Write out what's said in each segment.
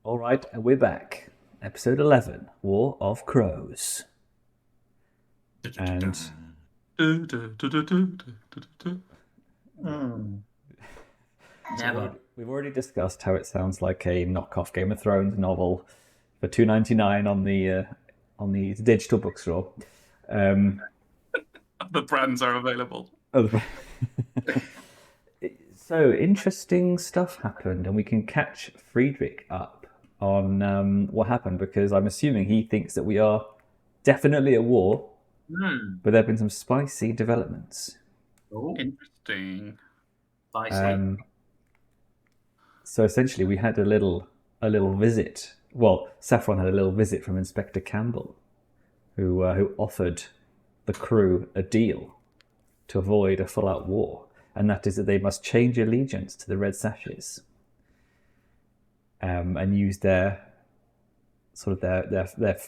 All right, and we're back. Episode 11, War of Crows. And Mm. Never. we've already discussed how it sounds like a knockoff Game of Thrones novel for $2.99 on the digital bookstore. The brands are available. So interesting stuff happened, and we can catch Friedrich up on what happened because I'm assuming he thinks that we are definitely at war, but there have been some spicy developments. Oh, interesting. Spicy. So essentially, we had a little visit. Well, Saffron had a little visit from Inspector Campbell, who offered the crew a deal to avoid a full-out war, and that is that they must change allegiance to the Red Sashes, and use their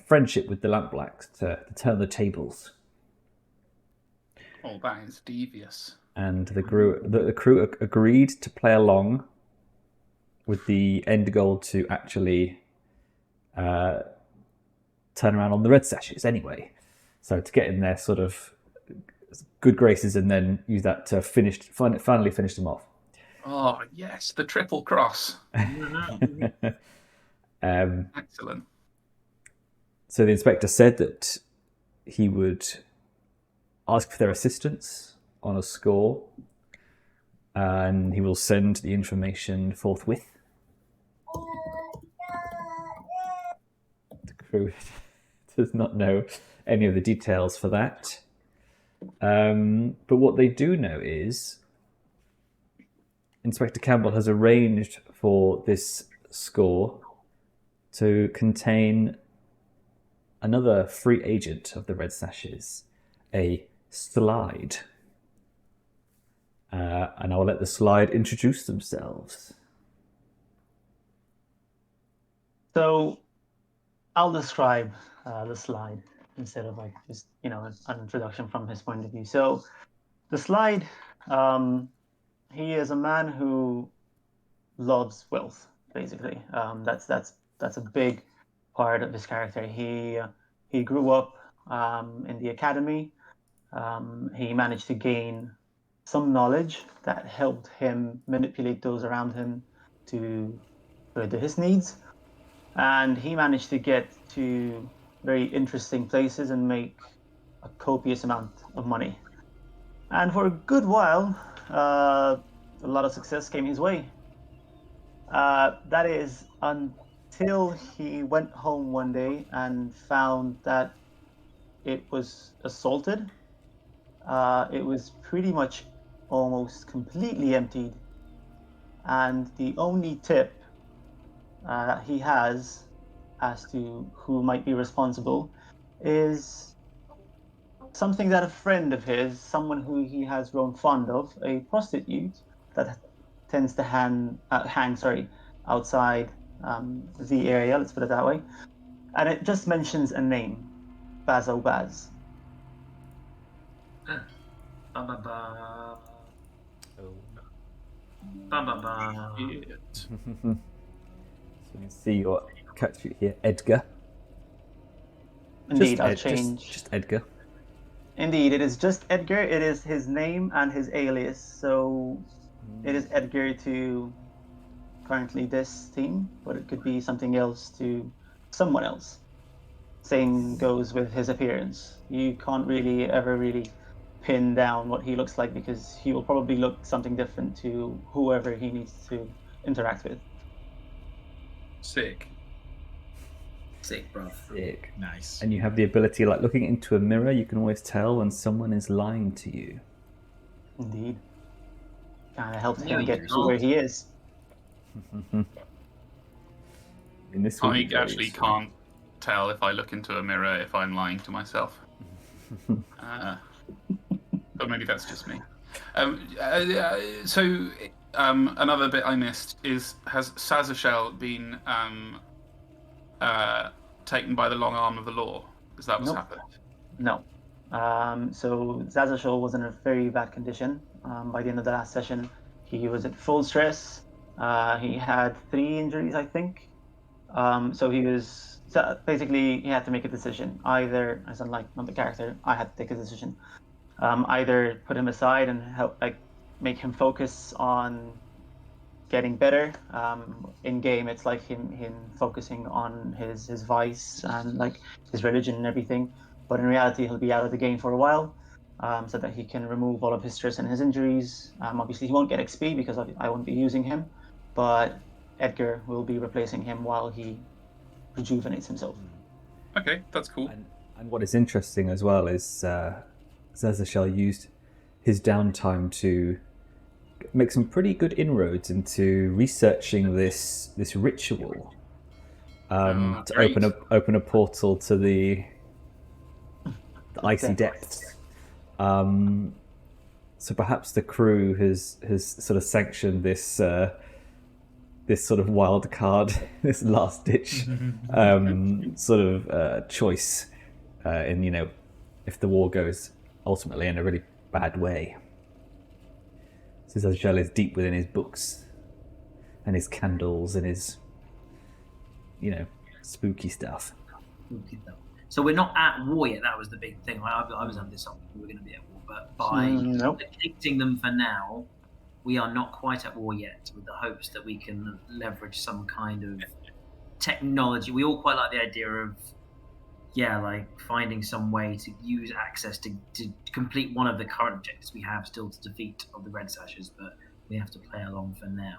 friendship with the Lampblacks to turn the tables. Oh, that is devious. And the crew agreed to play along with the end goal to actually turn around on the Red Sashes anyway. So to get in their sort of good graces and then use that to finally finish them off. Oh, yes, the triple cross. Excellent. So the inspector said that he would ask for their assistance on a score, and he will send the information forthwith. The crew does not know any of the details for that. But what they do know is Inspector Campbell has arranged for this score to contain another free agent of the Red Sashes, a slide. And I'll let the slide introduce themselves. So I'll describe the slide instead of just an introduction from his point of view. So the slide, he is a man who loves wealth, basically. That's a big part of his character. He grew up in the academy. He managed to gain some knowledge that helped him manipulate those around him to further his needs. And he managed to get to very interesting places and make a copious amount of money. And for a good while, a lot of success came his way. That is until he went home one day and found that it was assaulted. It was pretty much almost completely emptied. And the only tip that he has as to who might be responsible is something that a friend of his, someone who he has grown fond of, a prostitute that tends to hang outside the area, let's put it that way. And it just mentions a name, Bazo Baz. Shit. So you can see your catch here, Edgar. Indeed, I'll change. Just Edgar. Indeed, it is just Edgar. It is his name and his alias. So it is Edgar to currently this team, but it could be something else to someone else. Same goes with his appearance. You can't ever really pin down what he looks like because he will probably look something different to whoever he needs to interact with. Sick. Sick, bro. Sick. Nice. And you have the ability, like looking into a mirror, you can always tell when someone is lying to you. Indeed. Kind of helps him get to where he is. In this I actually can't tell if I look into a mirror if I'm lying to myself. But maybe that's just me. So another bit I missed is, has Sazashel been taken by the long arm of the law? Is that what's happened? No. So Zazashol was in a very bad condition. By the end of the last session, he was at full stress. He had 3 injuries, I think. So basically he had to make a decision. Either, as unlike another character, I had to take a decision. Either put him aside and help, like, make him focus on getting better. In game, it's like him focusing on his vice and like his religion and everything. But in reality, he'll be out of the game for a while, so that he can remove all of his stress and his injuries. Obviously, he won't get XP because I won't be using him, but Edgar will be replacing him while he rejuvenates himself. Okay, that's cool. And what is interesting as well is Zezashel used his downtime to make some pretty good inroads into researching this ritual to great. open a portal to the icy depths. So perhaps the crew has sort of sanctioned this sort of wild card, this last ditch sort of choice in, if the war goes ultimately in a really bad way. Zezashel is deep within his books and his candles and his, spooky stuff. So we're not at war yet. That was the big thing. I was under this we were going to be at war, but by depicting them for now, we are not quite at war yet, with the hopes that we can leverage some kind of technology. We all quite like the idea of, like finding some way to use access to complete one of the current objectives we have still to defeat of the Red Sashes, but we have to play along for now.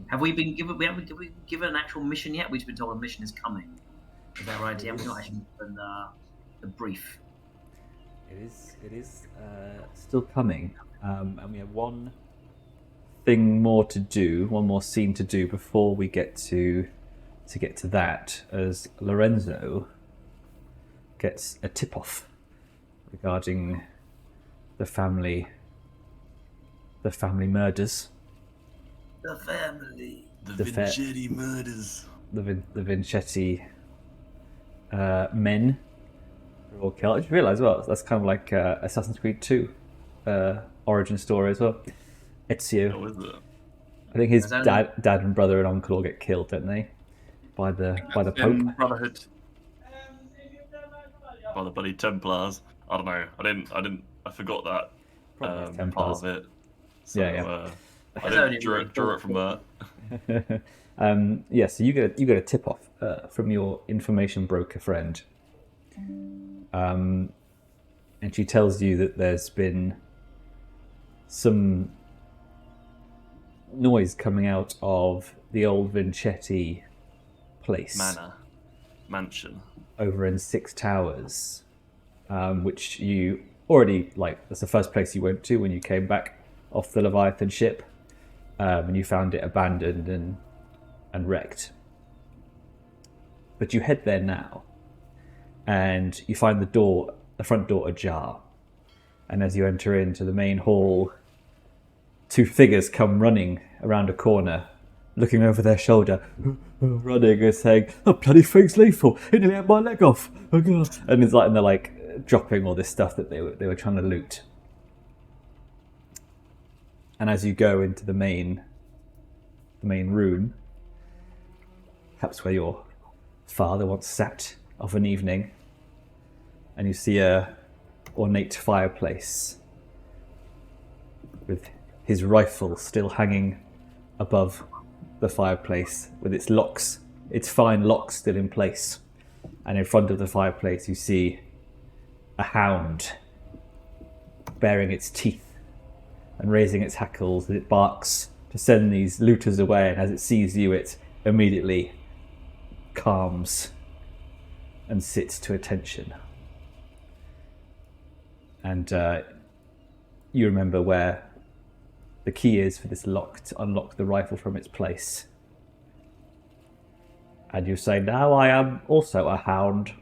Have we been given? Did we given an actual mission yet? We've just been told a mission is coming. Is that right? Yeah, we've not actually given the brief. It is still coming, and we have one thing more to do, one more scene to do before we get to that, as Lorenzo gets a tip-off regarding the family murders. The family. The Vincetti murders. The Vincetti men were all killed. I just realised, that's kind of like Assassin's Creed 2 origin story as well. Ezio. What was it? I think his dad and brother and uncle all get killed, don't they? By the Pope. Brotherhood. By the bloody Templars. I don't know. I forgot that part of it. So, yeah. I didn't draw it from that. So you get a tip off from your information broker friend, and she tells you that there's been some noise coming out of the old Vincetti place, Mansion over in Six Towers, which you already that's the first place you went to when you came back off the Leviathan ship, and you found it abandoned and wrecked. But you head there now, and you find the front door ajar, and as you enter into the main hall, two figures come running around a corner, looking over their shoulder, running and saying, "Oh, bloody thing's lethal! It nearly had my leg off!" Oh god! And they're like dropping all this stuff that they were trying to loot. And as you go into the main room, perhaps where your father once sat of an evening, and you see a ornate fireplace with his rifle still hanging above the fireplace, with its fine locks still in place. And in front of the fireplace you see a hound baring its teeth and raising its hackles as it barks to send these looters away, and as it sees you it immediately calms and sits to attention. And you remember where the key is for this lock to unlock the rifle from its place. And you say, "Now I am also a hound."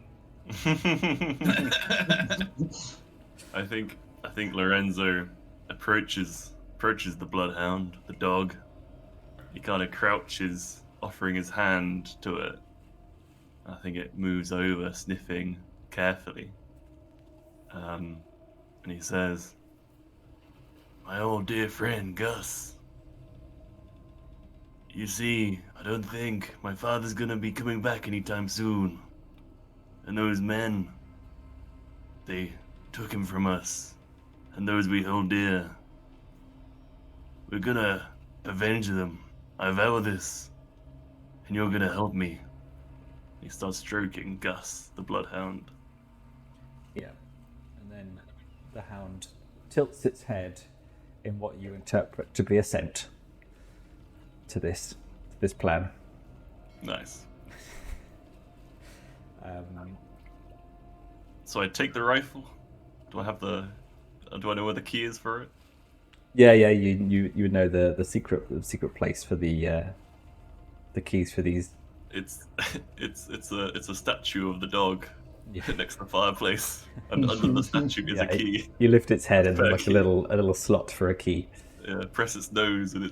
I think Lorenzo approaches the bloodhound, the dog. He kind of crouches, offering his hand to it. I think it moves over, sniffing carefully. And he says, "My old dear friend Gus, You see, I don't think my father's gonna be coming back anytime soon. And those men, they took him from us. And those we hold dear. We're gonna avenge them. I vow this. And you're gonna help me. He starts stroking Gus, the bloodhound. Yeah. And then the hound tilts its head in what you interpret to be assent to this plan. Nice. So I take the rifle. Do I know where the key is for it? Yeah. You would know the secret place for the keys for these. It's a statue of the dog next to the fireplace, and under the statue is a key. You lift its head and there's like a little slot for a key. Yeah, press its nose and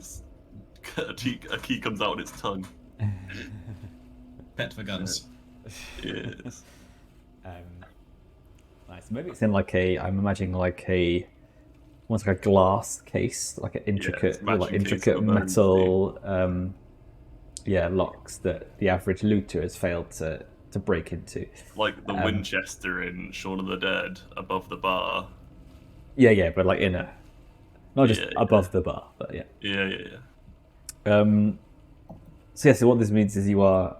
a key comes out on its tongue. Pet for guns. Yes. Nice. Maybe it's in I'm imagining almost like a glass case, like an intricate metal locks that the average looter has failed to break into. Like the Winchester in Shaun of the Dead above the bar. Yeah, but like not just above the bar, but yeah. Yeah. So what this means is you are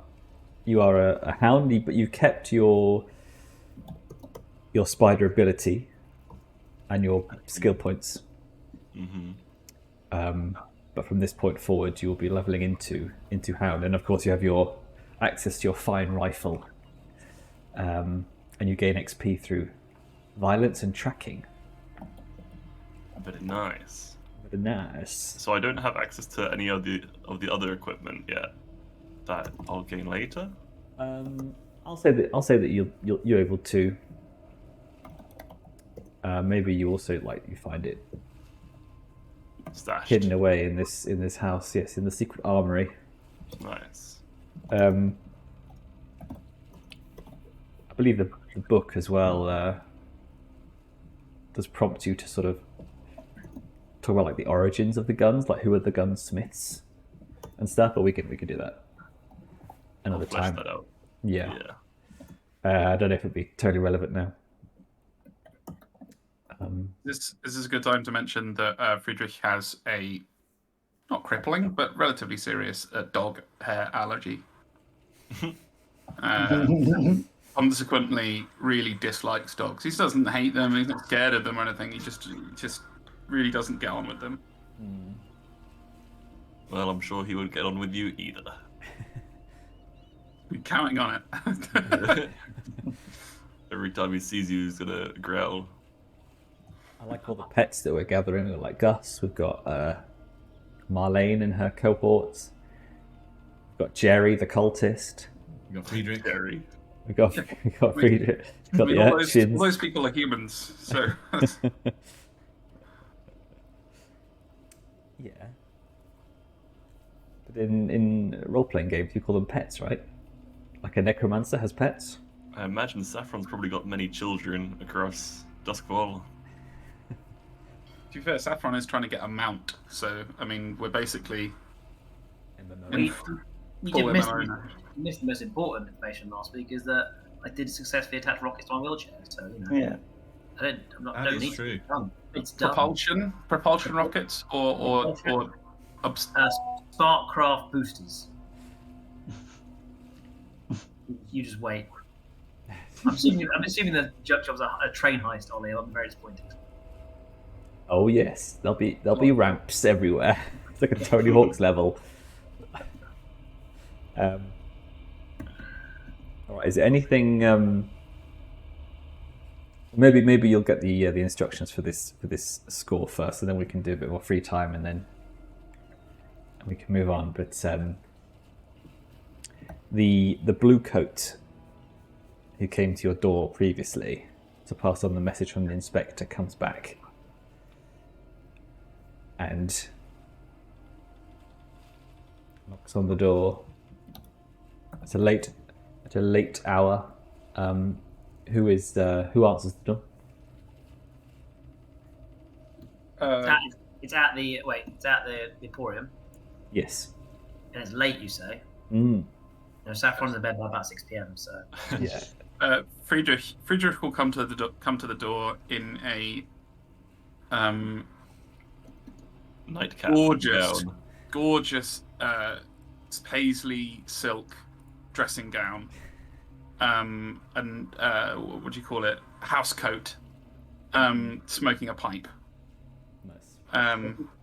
a hound, but you've kept your spider ability and your skill points. Mm-hmm. But from this point forward, you will be leveling into hound, and of course you have your access to your fine rifle, and you gain XP through violence and tracking. Very nice. Very nice. So I don't have access to any of the other equipment yet. That I'll gain later. I'll say that you're able to. Maybe you also you find it Stashed. hidden away in this house. Yes, in the secret armory. Nice. I believe the book as well does prompt you to sort of talk about the origins of the guns, who are the gunsmiths and stuff. But we can do that another I'll flesh time. that out. Yeah. I don't know if it'd be totally relevant now. This is a good time to mention that Friedrich has a not crippling but relatively serious dog hair allergy. Consequently, really dislikes dogs. He doesn't hate them. He's not scared of them or anything. He just really doesn't get on with them. Well, I'm sure he won't get on with you either. We're counting on it. Every time he sees you, he's gonna growl. I like all the pets that we're gathering. We've got Gus. We've got Marlene and her cohorts. We've got Jerry, the cultist. You got Friedrich. Jerry. We got Friedrich. We've got the all urchins. those people are humans, so Yeah. But in role-playing games, you call them pets, right? Like a necromancer has pets. I imagine Saffron's probably got many children across Duskfall. to be fair, Saffron is trying to get a mount. So I mean, we're basically You full did miss, MMO you now. missed the most important information last week is that I did successfully attach rockets to my wheelchair. So Yeah. I That don't is need true. to. Done. It's done. Propulsion rockets or Sparkcraft boosters. You just wait. I'm assuming the job's a train heist, Olly. I'm very disappointed. Oh yes, there'll be ramps everywhere. It's like a Tony Hawk's level. All right. Is there anything? Maybe you'll get the instructions for this score first, and then we can do a bit more free time, and then we can move on. But the blue coat who came to your door previously to pass on the message from the inspector comes back and knocks on the door. It's a late hour. Who answers the door? It's at the Emporium. Yes. And it's late, you say? Mm. Saffron's in bed by about 6 p.m. So Yeah. Friedrich will come to the door in a Nightcap. gorgeous paisley silk dressing gown, and what do you call it? House coat, smoking a pipe. Nice.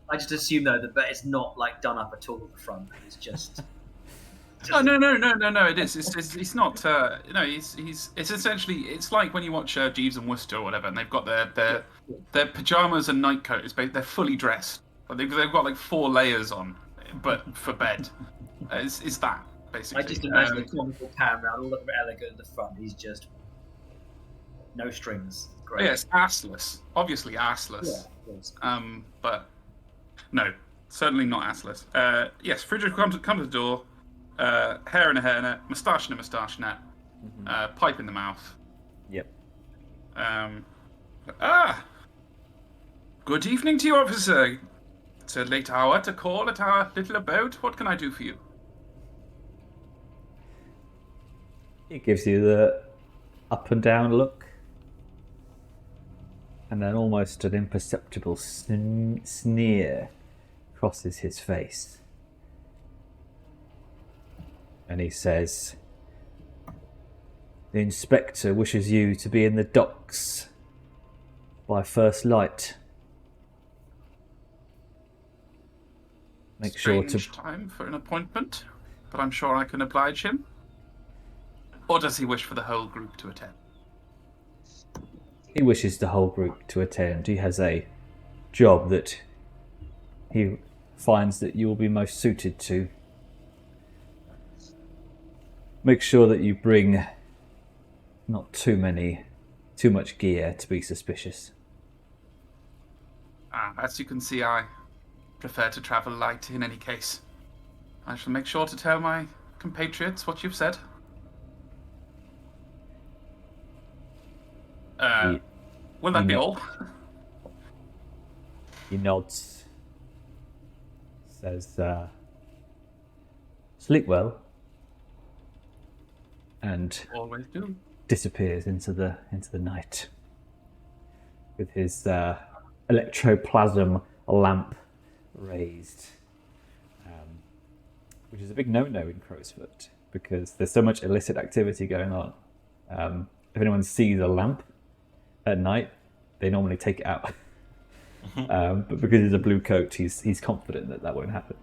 I just assume though that it's not like done up at all at the front. It's just. Oh no! It is. It's not. No, it's essentially. It's like when you watch Jeeves and Wooster or whatever, and they've got their pajamas and nightcoat. They're fully dressed. They've got like 4 layers on, but for bed. It's that basically. I just imagine the comical pan around, all the elegant at the front. He's just no strings. Great. Yes, assless. Obviously assless. Yeah, of course. But no, certainly not assless. Yes, Friedrich will come to the door. Hair in a hairnet, moustache in a moustache net, pipe in the mouth. Yep. Good evening to you, officer. It's a late hour to call at our little abode. What can I do for you? He gives you the up and down look, and then almost an imperceptible sneer crosses his face. And he says, "The inspector wishes you to be in the docks by first light. Make sure to..." Strange time for an appointment, but I'm sure I can oblige him. Or does he wish for the whole group to attend? He wishes the whole group to attend. He has a job that he finds that you will be most suited to. Make sure that you bring not too much gear to be suspicious. As you can see, I prefer to travel light in any case. I shall make sure to tell my compatriots what you've said. Will that be all? He nods. Says, "Sleep well." And Always do. disappears into the night with his electroplasm lamp raised, which is a big no-no in Crowsfoot because there's so much illicit activity going on. If anyone sees a lamp at night, they normally take it out. But because he's a blue coat, he's confident that won't happen.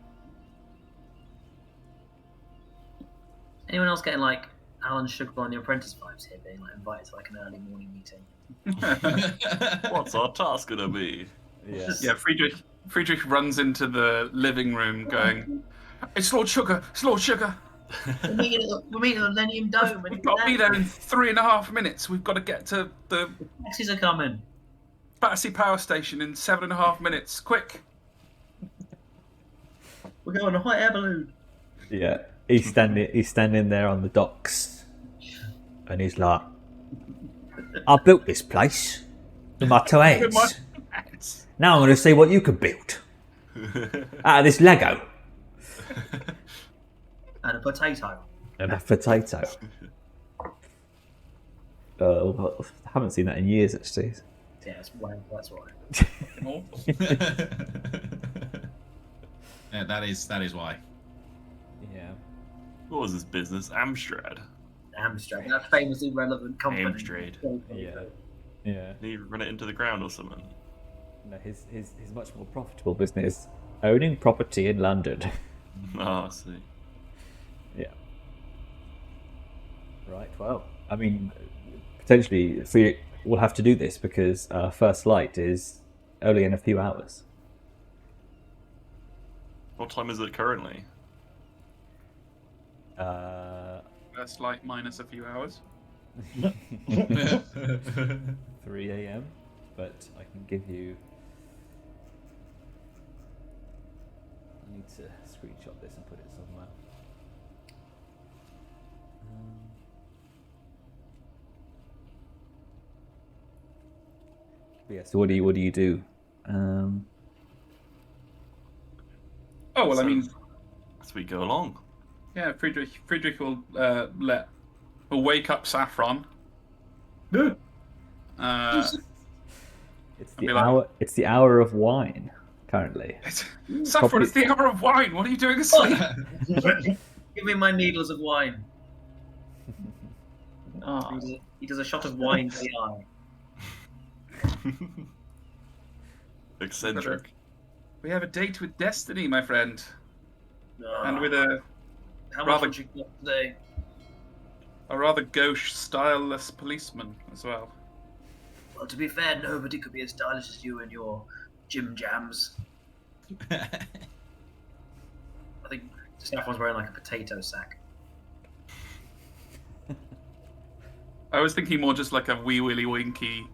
Anyone else getting like Alan Sugar on the Apprentice vibes here, being like invited to like an early morning meeting? What's our task gonna be? Yeah, Friedrich runs into the living room going, "It's Lord Sugar! It's Lord Sugar! We're meeting at the Millennium Dome. We've got to be there in 3.5 minutes. We've got to get to the Taxis are coming. Battersea Power Station in 7.5 minutes. Quick!" We're going on a hot air balloon. Yeah, he's standing there on the docks, and he's like, "I built this place with my 2 hands. Now I'm going to see what you can build out of this Lego." And a potato. And a potato. I haven't seen that in years, actually. Yeah, that's why. Yeah, that is why. Yeah. What was his business? Amstrad. Amstrad, that famously relevant company. Amstrad. Yeah. Did he run it into the ground or something? No, his much more profitable business, owning property in London. Oh, I see. Yeah. Right. Well, I mean, potentially we'll have to do this because first light is only in a few hours. What time is it currently? First light minus a few hours. 3 a.m. But I can give you. I need to screenshot this and put it somewhere. But yeah. So what do you do? Oh well, I mean, as we go along. Yeah, Friedrich will will wake up Saffron. It's the hour. It's the hour of wine currently. Saffron, it's the hour of wine. What are you doing asleep? Give me my needles of wine. Oh. He does a shot of wine to the eye. Eccentric. We have a date with destiny, my friend, and with How much would you get today? a rather gauche, styleless policeman as well. Well, to be fair, nobody could be as stylish as you and your gym jams. I think Saffron's wearing like a potato sack. I was thinking more just like a wee willy winky,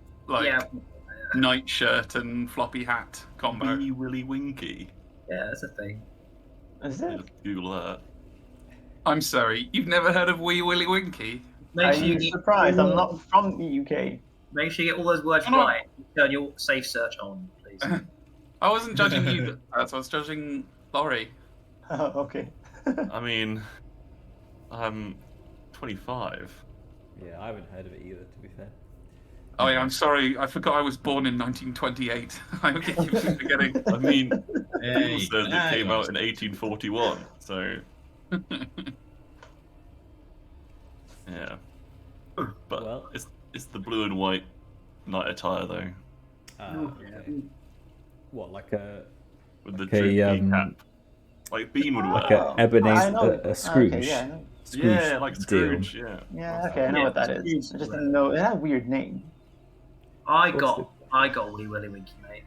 night shirt and floppy hat combo. Wee Willy Winky. Yeah, that's a thing. Is Yeah, it? let's Google that. I'm sorry, you've never heard of wee willy winky? Make sure you I'm get surprised. I'm not from the UK. Make sure you get all those words Oh, no. right. Turn your safe search on, please. I wasn't judging you, I was judging Lawrie. Oh, okay. I mean, I'm 25. Yeah, I haven't heard of it either. To be fair. Oh yeah, I'm sorry, I forgot I was born in 1928. I keep forgetting. I mean, Hey, it says it came out in 1841, so yeah. But Well- it's the blue and white night attire though, Okay. What, like a with the Okay, droopy cap, like Bean would like wear. a Ebenezer, I know. a Scrooge? Okay, yeah, I know. Scrooge Yeah, like deal. Scrooge. Yeah. Yeah, okay, I know what that is. I just didn't know. It had a weird name. I got Wee Willy Winky, mate.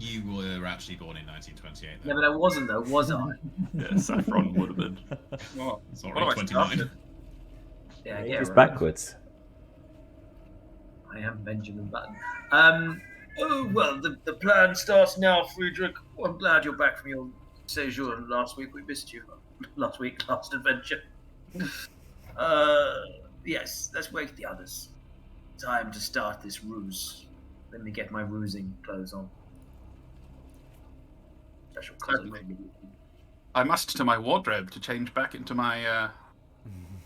You were actually born in 1928. Yeah, Though. but I wasn't though, was I? Yeah, Saffron would have been. What? Sorry, What am I 29. starting? Yeah, It's right. backwards. I am Benjamin Button. Oh well, the plan starts now, Friedrich. Well, I'm glad you're back from your séjour last week. We missed you. Last adventure. Yes, let's wake the others. Time to start this ruse. Let me get my rusing clothes on. Special clothes. I must to my wardrobe to change back into my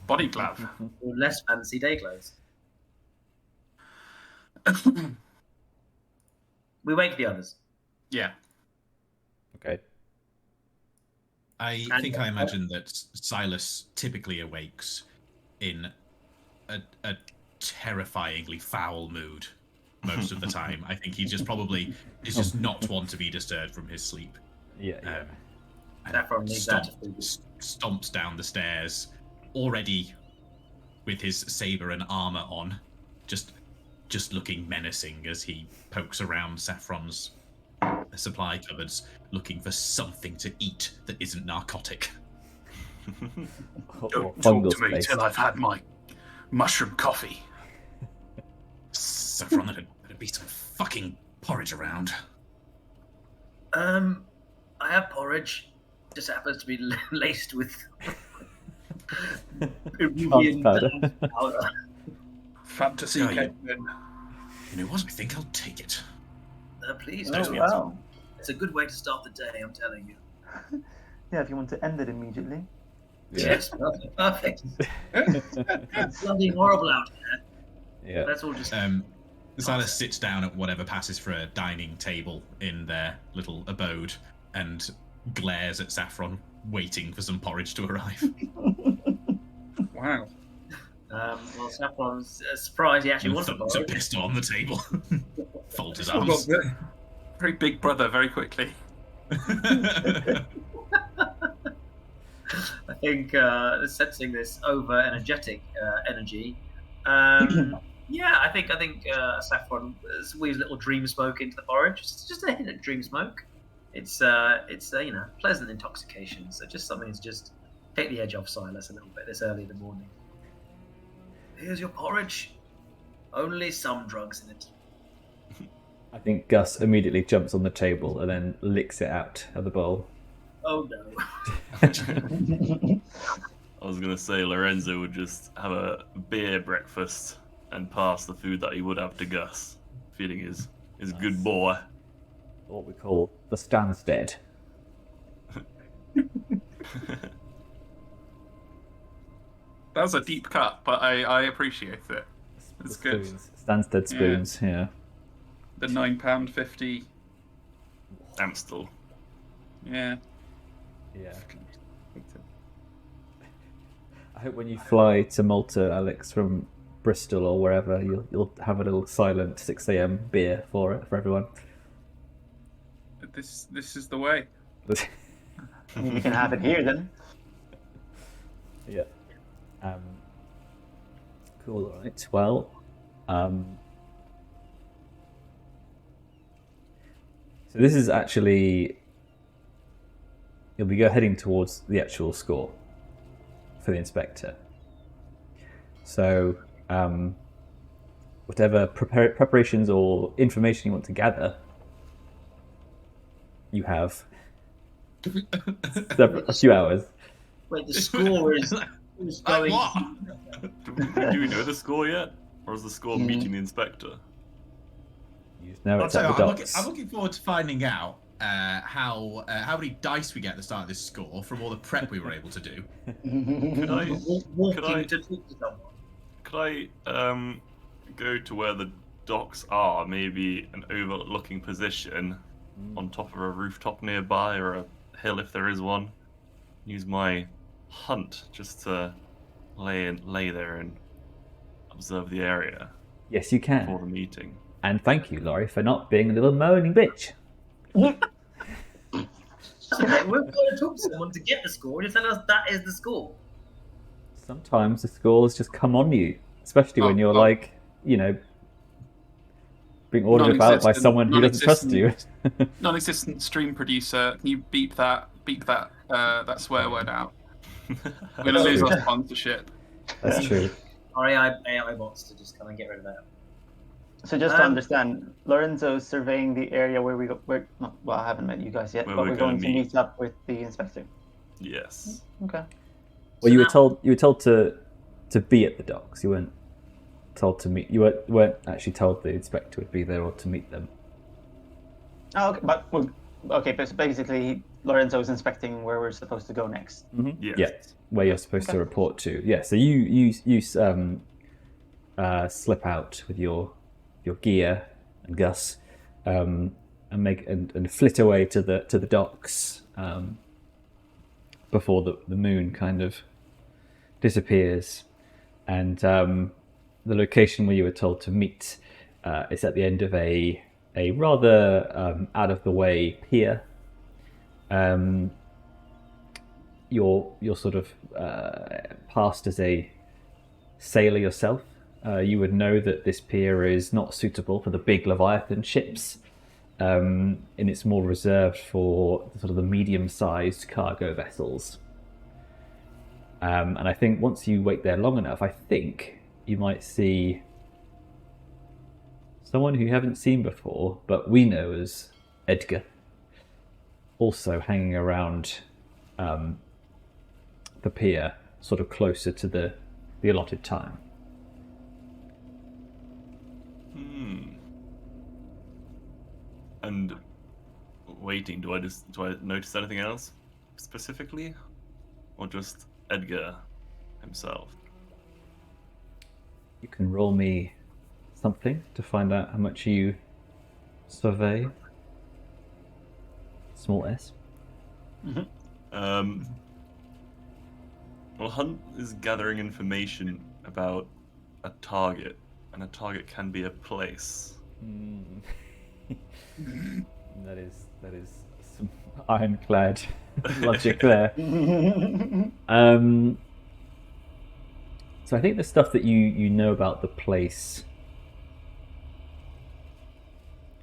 body glove. Or less fancy day clothes. We wake the others. Yeah. Okay. I think I imagine that Silas typically awakes in a terrifyingly foul mood most of the time. I think he just probably is just not one to be disturbed from his sleep. Yeah. Yeah. And Saffron needs that to stomps down the stairs, already with his saber and armor on, just looking menacing as he pokes around Saffron's supply cupboards, looking for something to eat that isn't narcotic. Or Don't fungal talk to me space. till I've had my mushroom coffee. Saffron, there'd be some fucking porridge around. I have porridge. Just happens to be laced with Peruvian powder. powder. Fantasy Oh, came yeah. in. You know what? I think I'll take it. Please, Oh, don't. wow. It's a good way to start the day, I'm telling you. Yeah, if you want to end it immediately. Yes, perfect. It's bloody horrible out here. Yeah. Let's all just. Silas sits down at whatever passes for a dining table in their little abode and glares at Saffron, waiting for some porridge to arrive. Wow. Well, Saffron's surprised he actually wants a Thumps a porridge. pistol on the table. Folds his Well, arms. very big brother, very quickly. I think sensing this over energetic energy. Yeah, I think Saffron squeeze a little dream smoke into the porridge. Just a hint of dream smoke. It's pleasant intoxication. So just something to just take the edge off Silas a little bit this early in the morning. Here's your porridge. Only some drugs in it. I think Gus immediately jumps on the table and then licks it out of the bowl. Oh no. I was gonna say Lorenzo would just have a beer breakfast and pass the food that he would have to Gus, feeding his good boy. What we call the Stansted. That was a deep cut, but I appreciate it. It's good. Spoons. Stansted spoons, yeah. The £9.50. Amstel. Yeah. Yeah. I hope when you fly to Malta, Alex, from Bristol or wherever, you'll have a little silent 6 a.m. beer for everyone. This is the way. You can have it here then. Yeah. Cool. All right. Well. So this is actually. You'll be heading towards the actual score for the inspector. So, whatever preparations or information you want to gather, you have a few hours. Wait, the score is going. What? Do we know the score yet? Or is the score meeting the inspector? You know it's I'll at tell the you, docks. I'm looking forward to finding out how many dice we get at the start of this score from all the prep we were able to do. Could I Walking to talk to someone. Could I go to where the docks are, maybe an overlooking position on top of a rooftop nearby or a hill if there is one? Use my hunt just to lay there and observe the area Yes, you can. before the meeting. And thank you, Lawrie, for not being a little moaning bitch. Okay, we're going to talk to someone to get the score. You tell us that is the score. Sometimes the scores just come on you, especially when you're like, being ordered about by someone who doesn't trust you. Non-existent stream producer, can you beep that swear word out? We're gonna lose our sponsorship. That's true. Our AI bots to just kind of get rid of that. So just to understand, Lorenzo's surveying the area where I haven't met you guys yet, Where but we're we're going gonna to meet up with the inspector. Yes. Okay. Well, you were told to be at the docks. You weren't told to meet. You weren't actually told the inspector would be there or to meet them. Oh, okay, but basically Lorenzo is inspecting where we're supposed to go next. Mm-hmm. Yes. Yeah, where you're supposed to report to. Yeah, so you slip out with your gear and Gus, and flit away to the docks before the moon kind of disappears, and the location where you were told to meet is at the end of a rather out of the way pier. You're sort of passed as a sailor yourself. You would know that this pier is not suitable for the big Leviathan ships, and it's more reserved for sort of the medium-sized cargo vessels. And I think once you wait there long enough, I think you might see someone who you haven't seen before, but we know as Edgar, also hanging around the pier, sort of closer to the allotted time. And waiting, do I notice anything else specifically, or just Edgar himself? You can roll me something to find out how much you survey. Small s. Mm-hmm. Well, Hunt is gathering information about a target, and a target can be a place. That is some ironclad logic there. So I think the stuff that you know about the place.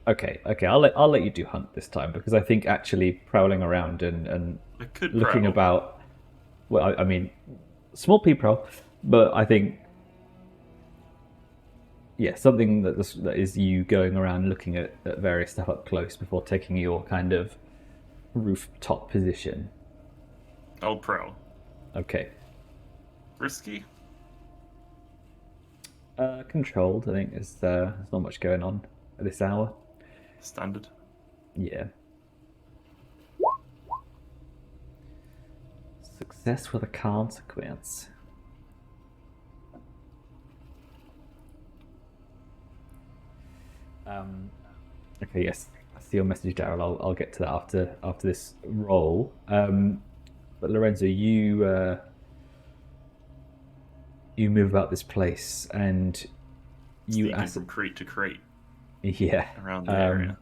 Okay, I'll let you do Hunt this time, because I think actually prowling around and looking prowl. about. Well, I mean, small P prowl, but I think. Yeah, something that is you going around looking at various stuff up close before taking your kind of rooftop position. I'll prowl. Okay. Risky? Controlled, I think. There's not much going on at this hour. Standard. Yeah. Success with a consequence. Okay, yes. I see your message, Daryl. I'll get to that after this roll. But Lorenzo, you move about this place and you Sneaking from crate to crate. Yeah. Around the area.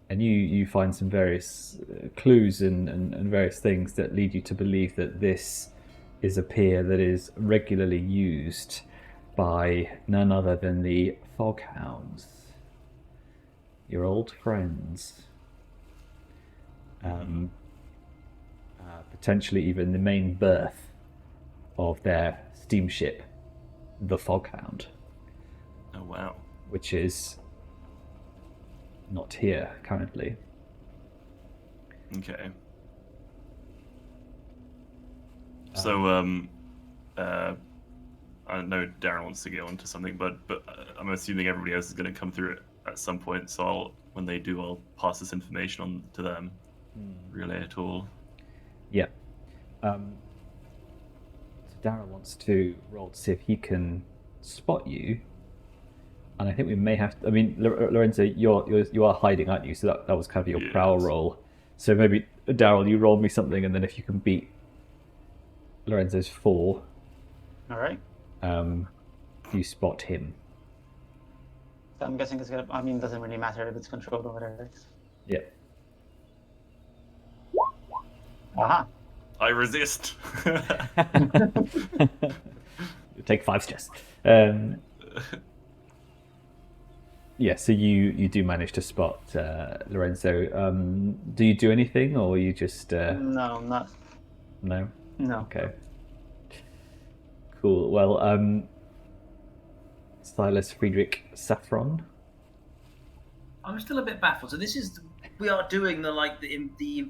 And you find some various clues and various things that lead you to believe that this is a pier that is regularly used by none other than the Foghounds, your old friends. Potentially even the main berth of their steamship, the Foghound. Oh, wow. Which is not here currently. Okay. So, I know Daryl wants to get onto something, but I'm assuming everybody else is going to come through it at some point. So when they do, I'll pass this information on to them. Relay it all. Yeah. So Daryl wants to roll to see if he can spot you, and I think we may have to, I mean, Lorenzo, you are hiding, aren't you? So that was kind of your prowl roll. So maybe Daryl, you roll me something, and then if you can beat Lorenzo's 4, all right, you spot him. So I'm guessing it's gonna. I mean, it doesn't really matter if it's controlled or whatever. Yeah. Aha. I resist. Take 5 stress. Yeah, so you do manage to spot Lorenzo. Do you do anything, or you just... No, not... No? No. Okay. Cool. Well, Silas, Friedrich, Saffron? I'm still a bit baffled. So this is... We are doing the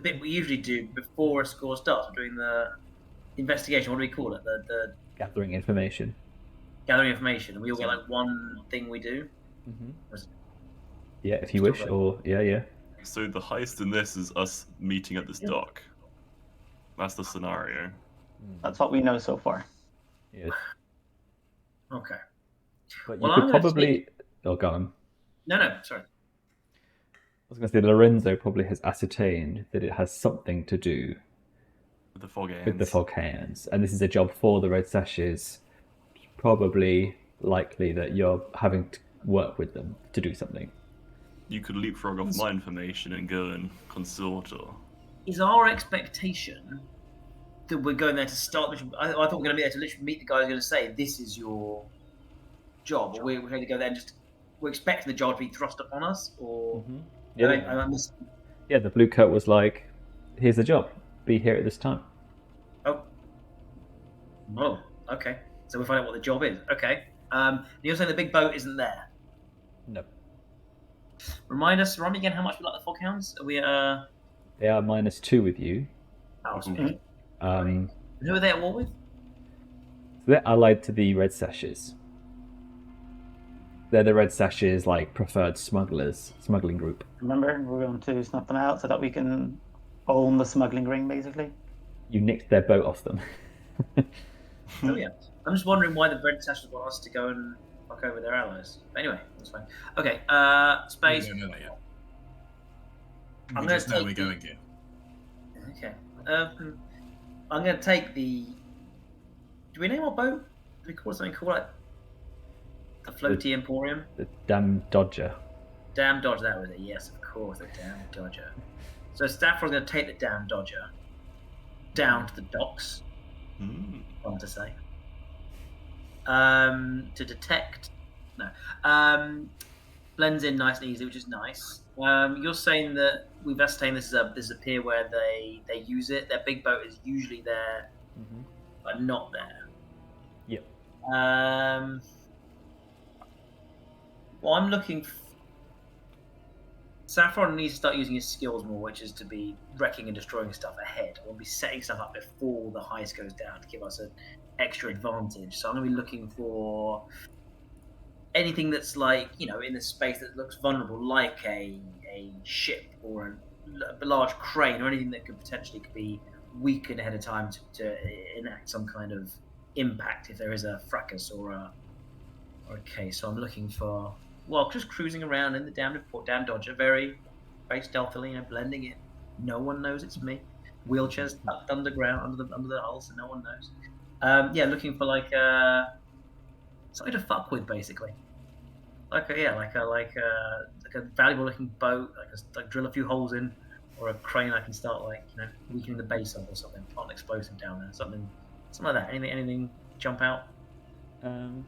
bit we usually do before a score starts. We're doing the investigation. What do we call it? The gathering information. Gathering information. And we all get like one thing we do. Mm-hmm. Yeah, if you wish. Or yeah. So the heist in this is us meeting at this dock. That's the scenario. That's what we know so far. Yeah. Okay. But you could probably... Oh, go on. No, sorry. I was going to say Lorenzo probably has ascertained that it has something to do with the Foghounds. With the Foghounds, and this is a job for the Red Sashes. Probably likely that you're having to work with them to do something. You could leapfrog off my information and go and consult, or... Is our expectation that we're going there to start the mission? I thought we were going to be there to literally meet the guy who's going to say, this is your job, or we're going to go there and just... We're expecting the job to be thrust upon us, or... Mm-hmm. Yeah, the blue coat was like, here's the job. Be here at this time. Oh, okay. So we'll find out what the job is. Okay. You're saying the big boat isn't there? No. Remind me again how much we like the Foghounds? Are we They are -2 with you. Oh, sweet. Who are they at war with? So they're allied to the Red Sashes. They're the Red Sashes, like, preferred smuggling group. Remember, we're going to snuff them out so that we can own the smuggling ring, basically. You nicked their boat off them. Oh yeah. I'm just wondering why the Red Sashes want us to go and fuck over their allies. But anyway, that's fine. Okay, space. We don't know that yet. I'm we just know we're going here. Okay. I'm going to take the... Do we name our boat? Do we call it something cool like the Floaty Emporium? The Damn Dodger. Damn Dodger, that was it. Yes, of course, the Damn Dodger. So Saffron's going to take the Damn Dodger down to the docks. Fun to say. To detect... No. Blends in nice and easy, which is nice. You're saying that we've ascertained this is a pier where they use it. Their big boat is usually there, but not there. Yep. Well, I'm looking... Saffron needs to start using his skills more, which is to be wrecking and destroying stuff ahead. We'll be setting stuff up before the heist goes down to give us an extra advantage. So I'm going to be looking for anything that's like, in the space that looks vulnerable, like a ship or a large crane or anything that could potentially be weakened ahead of time to enact some kind of impact if there is a fracas or a case. So I'm looking for, well, just cruising around in the damn Dodger, very stealthily, blending in. No one knows it's me. Wheelchairs tucked underground under the hull, so no one knows. Looking for like something to fuck with, basically. Like a valuable looking boat, like drill a few holes in, or a crane I can start weakening the base of or something. Plant explosive down there, something like that. Anything jump out? You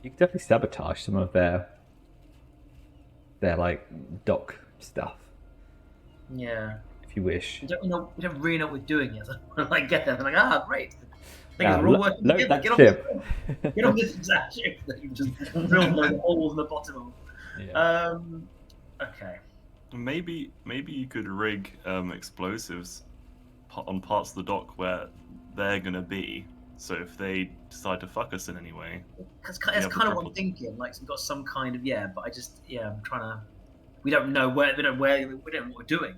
can definitely sabotage some of their like dock stuff. Yeah. If you wish. We don't really know what we're doing yet. I get them. I'm like, great. We're all working together. Get on this exact ship that you just drilled those holes in the bottom of. Yeah. Okay. Maybe you could rig explosives on parts of the dock where they're gonna be. So if they decide to fuck us in any way, that's kind of what I'm thinking. Like we've got some kind of but I just I'm trying to. We don't know what we're doing.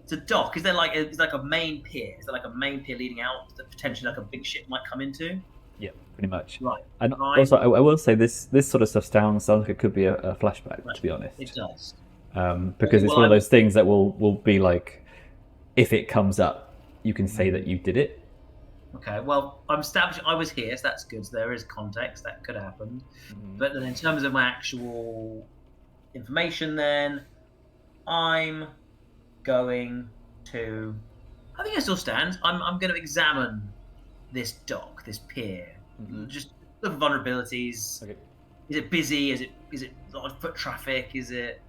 The dock, is there like a main pier? Is there like a main pier leading out that potentially like a big ship might come into? Yeah, pretty much. Right. And also, I will say this sort of stuff sounds like it could be a flashback. To be honest, it does. Because it's one of those things that will be like, if it comes up, you can say that you did it. Okay. Well, I'm establishing I was here, so that's good. So there is context that could happen. Mm-hmm. But then in terms of my actual information, then I'm going to. I think it still stands. I'm going to examine this dock, this pier. Mm-hmm. Just look for vulnerabilities. Okay. Is it busy? Is it a lot of foot traffic?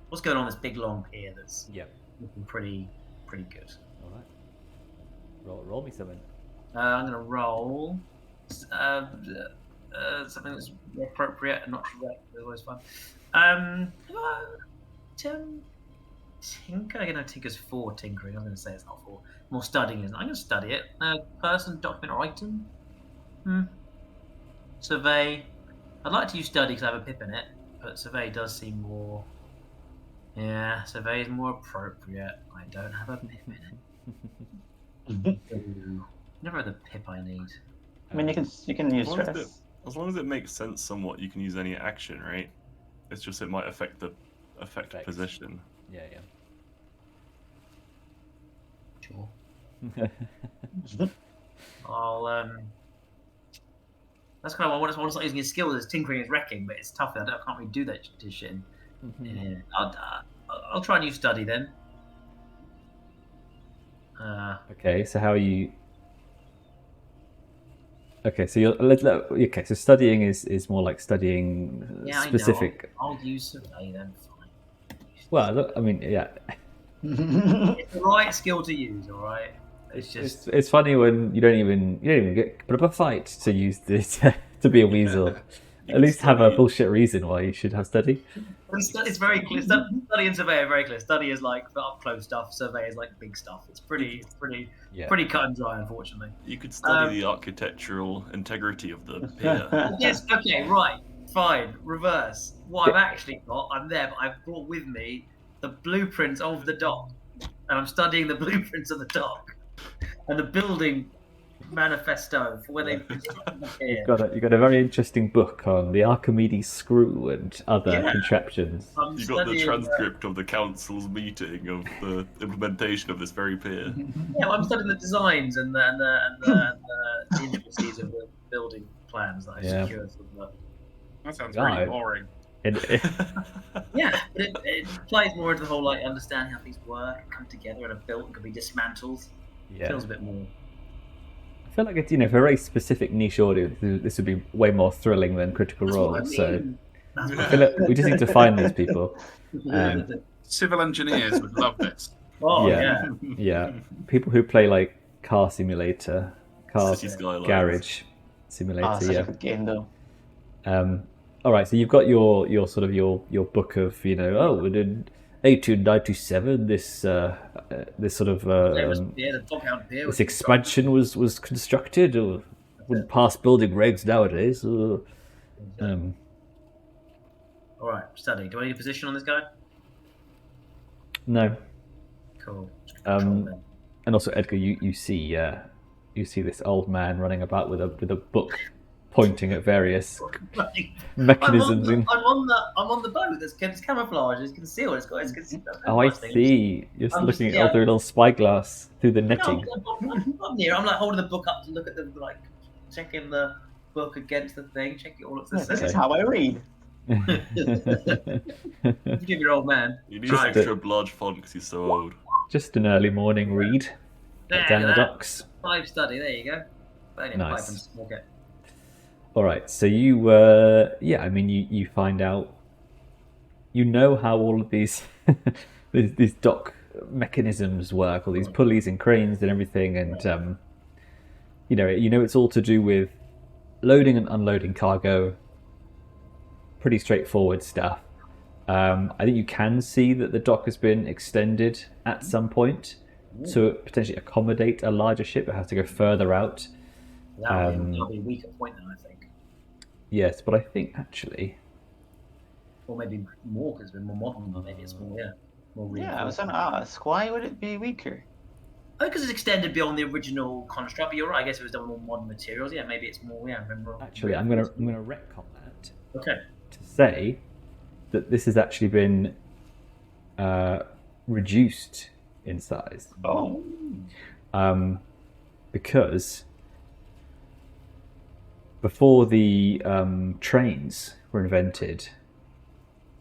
What's going on this big long pier that's looking pretty good? All right. Roll me something. I'm going to roll something that's more appropriate and not direct. It's always fun. Tinker? I know Tinker's 4 tinkering. I'm going to say it's not 4. More studying, isn't it? I'm going to study it. Person, document, or item. Survey. I'd like to use study because I have a pip in it, but survey does seem more. Yeah, survey is more appropriate. I don't have a pip in it. Never had the pip I need. I mean, you can use stress. As long as it makes sense somewhat, you can use any action, right? It's just it might affect the position. Yeah. Sure. I'll That's kind of what I want to start using his skills. Is tinkering is wrecking, but it's tough. I can't really do that shit. Yeah. I'll try and use study then. Okay, so how are you? Okay, so so studying is more like studying specific. I'll use survey then. Fine. Well, look, I mean, yeah. It's the right skill to use, all right. It's funny when you don't even put up a fight to use this to be a weasel. At least have a bullshit reason why you should have study. It's very clear. Study and survey are very clear. Study is like up close stuff. Survey is like big stuff. It's pretty cut and dry, unfortunately. You could study the architectural integrity of the pier. Yes. Okay. Right. Fine. Reverse. What I've actually got, I'm there, but I've brought with me the blueprints of the dock, and I'm studying the blueprints of the dock and the building manifesto for where they. You've got a very interesting book on the Archimedes screw and other contraptions. You got the transcript of the council's meeting of the implementation of this very pier. Yeah, I'm studying the designs and the intricacies of the building plans that I secured from the. That sounds really boring. Yeah, but it plays more into the whole understanding how things work, come together, and are built and can be dismantled. Yeah. It feels a bit more. I feel like it's for a very specific niche audience. This would be way more thrilling than Critical Role. So I feel like we just need to find these people. Civil engineers would love this. Oh yeah. People who play like car simulator, garage simulator. Such a good game though. All right, so you've got your sort of your book of within 1897 this sort of the Foghound Pier this expansion was constructed, or wouldn't pass building regs nowadays. All right, study. Do I need a position on this guy? No. Cool. Control them. And also, Edgar, you see this old man running about with a book, pointing at various mechanisms. I'm on the boat. It's camouflage. It's concealed. It's concealed. Oh, I see. You're just looking at all through a little spyglass through the netting. I'm near. I'm like holding the book up to look at the checking the book against the thing. Check it all up to the This is how I read. You give your old man. You need extra large font because he's so old. Just an early morning read down the docks. 5 study. There you go. Nice. Okay. All right. So you, you find out. You know how all of these these dock mechanisms work, all these pulleys and cranes and everything, and you know it's all to do with loading and unloading cargo. Pretty straightforward stuff. I think you can see that the dock has been extended at some point to potentially accommodate a larger ship. It has to go further out. That'll be a weaker point then, I think. Yes, but I think actually... Or maybe more, because it's been more modern, or maybe it's more, more Yeah, I was going to ask, why would it be weaker? Oh, because it's extended beyond the original construct, but you're right, I guess it was done with more modern materials. Yeah, maybe it's more, Actually, I'm gonna retcon that. Okay. To say that this has actually been reduced in size. Oh. Because before the trains were invented,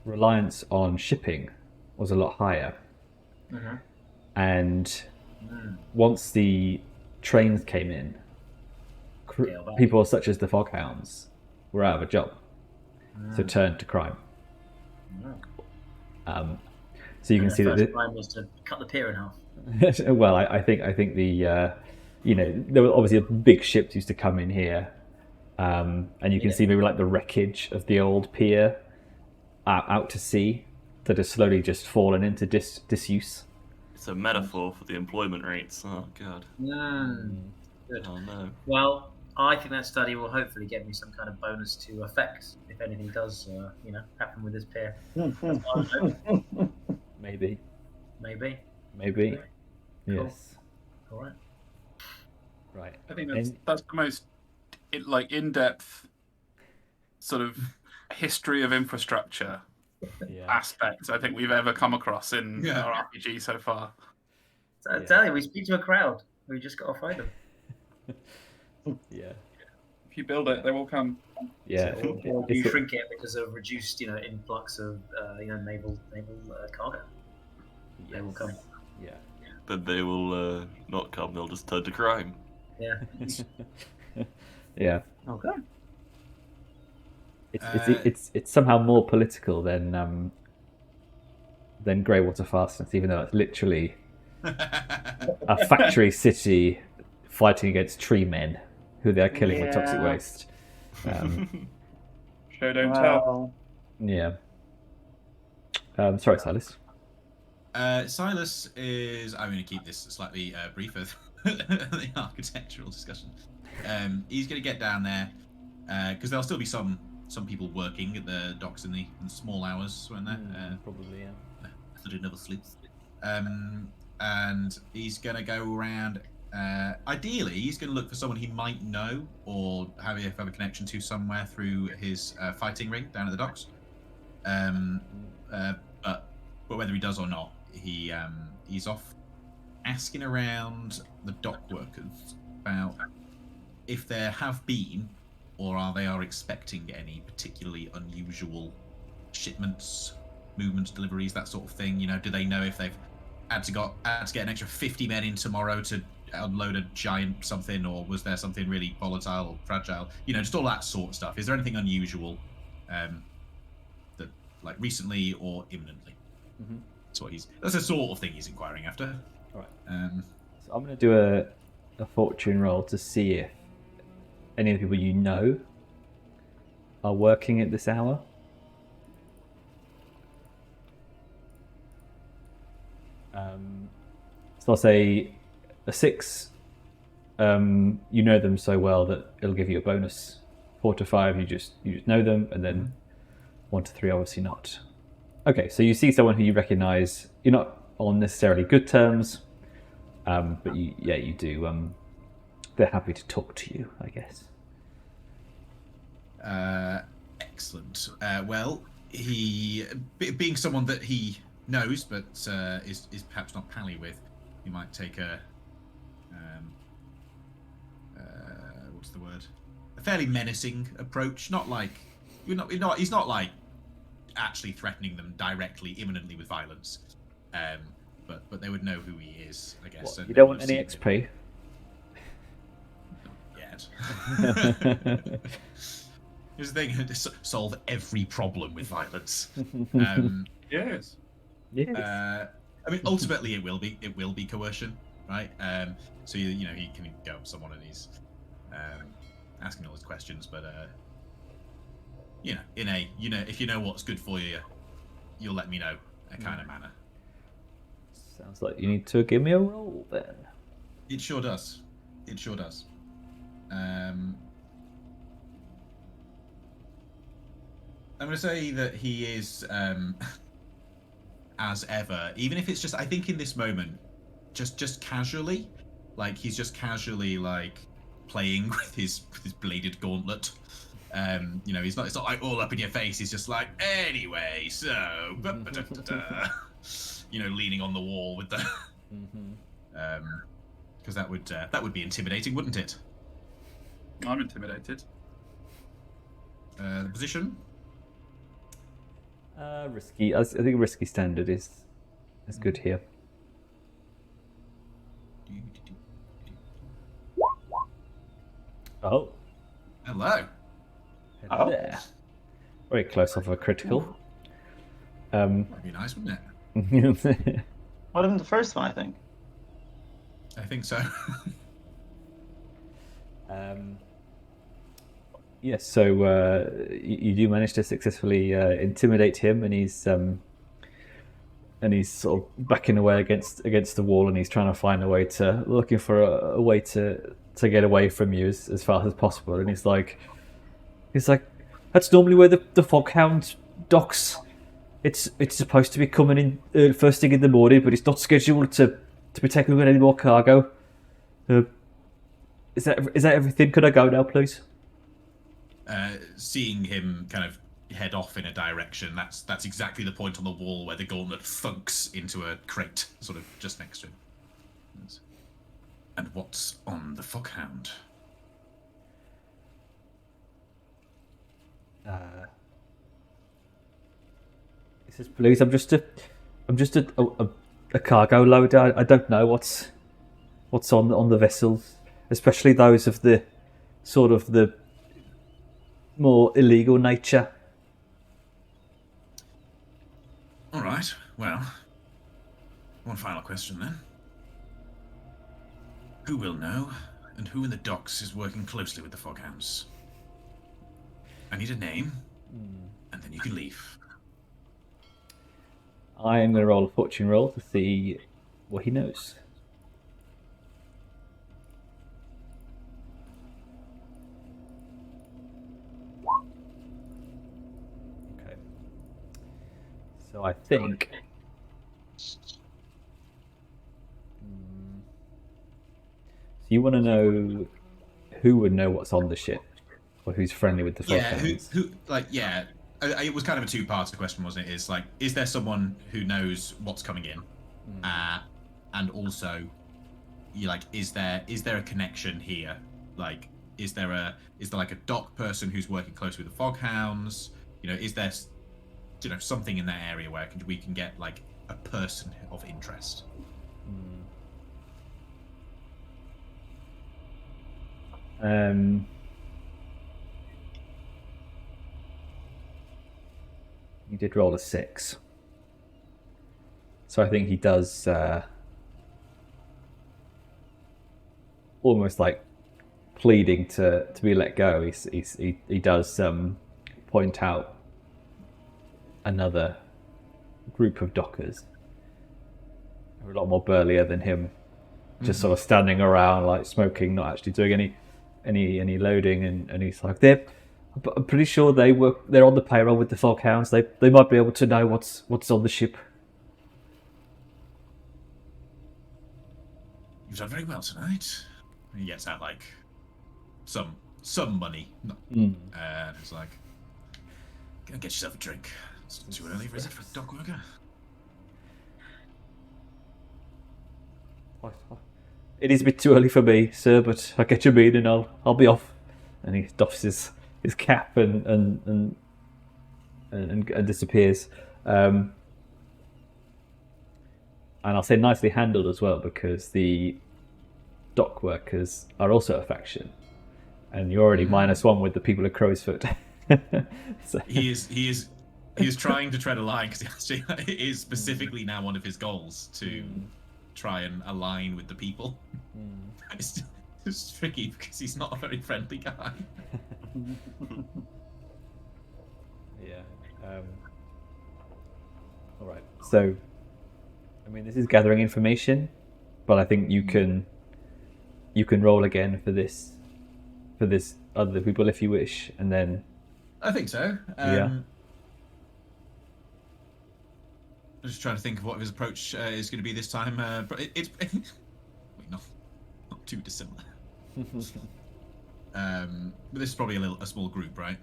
reliance on shipping was a lot higher. Mm-hmm. And once the trains came in, people such as the Foghounds were out of a job. So turned to crime. So you can see that the crime was to cut the pier in half. Well, I think the there were obviously big ships used to come in here, and you can see maybe like the wreckage of the old pier out to sea that has slowly just fallen into disuse. It's a metaphor for the employment rates. Oh god. Good. Oh no. Well, I think that study will hopefully get me some kind of bonus to effects if anything does, happen with this pier. Maybe. Cool. Yes. All right. Right. I think that's the most in-depth sort of history of infrastructure aspect I think we've ever come across in our RPG so far. So I tell you, we speak to a crowd. We just got to find them. Yeah. If you build it, they will come. Yeah. Or you shrink it because of reduced, influx of naval cargo. Yes. They will come. Yeah. But they will not come. They'll just turn to crime. Yeah. Yeah. Okay. It's somehow more political than Greywater Fastness, even though it's literally a factory city fighting against tree men who they are killing with toxic waste. Show don't tell. Yeah. Sorry, Silas. Silas is... I'm going to keep this slightly briefer than the architectural discussion. He's going to get down there, because there'll still be some people working at the docks in the small hours when they're... Probably, yeah. That it never sleeps. And he's going to go around... ideally, he's going to look for someone he might know or have a connection to somewhere through his fighting ring down at the docks. But whether he does or not, he's off asking around the dock workers about if there have been or they are expecting any particularly unusual shipments, movements, deliveries, that sort of thing. Do they know if they've had to get an extra 50 men in tomorrow to unload a giant something, or was there something really volatile or fragile? Just all that sort of stuff. Is there anything unusual that, like, recently or imminently? Mm-hmm. That's the sort of thing he's inquiring after. All right. So I'm going to do a fortune roll to see if any of the people you know are working at this hour. So I'll say a 6. You know them so well that it'll give you a bonus. 4 to 5, you just know them, and then 1 to 3, obviously not. Okay, so you see someone who you recognise. You're not on necessarily good terms, but you do. They're happy to talk to you, I guess. Excellent. Well, he, being someone that he knows but is perhaps not pally with, he might take a what's the word? A fairly menacing approach. Not like he's not like actually threatening them directly, imminently with violence. But they would know who he is, I guess. What, you don't want any XP? Not yet. Here's the thing: solve every problem with violence. Yes. Yes. I mean, ultimately, it will be coercion, right? So he can go up to someone and he's asking all his questions, but if you know what's good for you, you'll let me know, kind of manner. Sounds like you need to give me a roll then. It sure does. It sure does. I'm going to say that he is, as ever, even if it's just, I think in this moment, just casually, like he's just casually like playing with his bladed gauntlet. It's not like all up in your face. He's just like, anyway, so, leaning on the wall with the, because that would be intimidating, wouldn't it? I'm intimidated. The position. Risky. I think risky standard is good here. Oh. Hello. Hello there. Very close off a critical. That'd be nice, wouldn't it? What happened the first one, I think? I think so. Yes, so you do manage to successfully intimidate him, and he's sort of backing away against the wall, and he's trying to find looking for a way to get away from you as fast as possible. And he's like, that's normally where the Foghound docks. It's supposed to be coming in first thing in the morning, but it's not scheduled to be taking any more cargo. Is that everything? Could I go now, please? Seeing him kind of head off in a direction, that's exactly the point on the wall where the gauntlet thunks into a crate, sort of just next to him. And what's on the Foghound? He says, "Please, I'm just a cargo loader. I don't know what's on the vessels, especially those of the sort of the more illegal nature." All right. Well, one final question then. Who will know, and who in the docks is working closely with the Foghounds? I need a name, and then you can leave. I am going to roll a fortune roll to see what he knows. Okay. So I think... So you want to know who would know what's on the ship, or who's friendly with the Foghounds? It was kind of a two-part question, wasn't it? Is there someone who knows what's coming in, and also, is there a connection here? Like, is there like a dock person who's working closely with the Foghounds? Is there, something in that area where we can get like a person of interest? He did roll a 6. So I think he does almost like pleading to be let go. He does point out another group of dockers. They're a lot more burlier than him, just sort of standing around like smoking, not actually doing any loading, and he's like, I'm pretty sure they're on the payroll with the Foghounds. They might be able to know what's on the ship. You've done very well tonight. He gets out like some money. And it's like, go get yourself a drink. It's not too early, is it, for a dock worker? It is a bit too early for me, sir, but I get your meaning. I'll be off. And he doffs his cap and disappears. And I'll say nicely handled as well, because the dock workers are also a faction, and you're already -1 with the people of Crow's Foot. So. He is trying to tread a line, because it is specifically now one of his goals to try and align with the people. It's tricky because he's not a very friendly guy. Yeah. All right. So, I mean, this is gathering information, but I think you can roll again for this other people if you wish, and then. I think so. Yeah. I'm just trying to think of what his approach is going to be this time. But it's not too dissimilar. But this is probably a small group, right?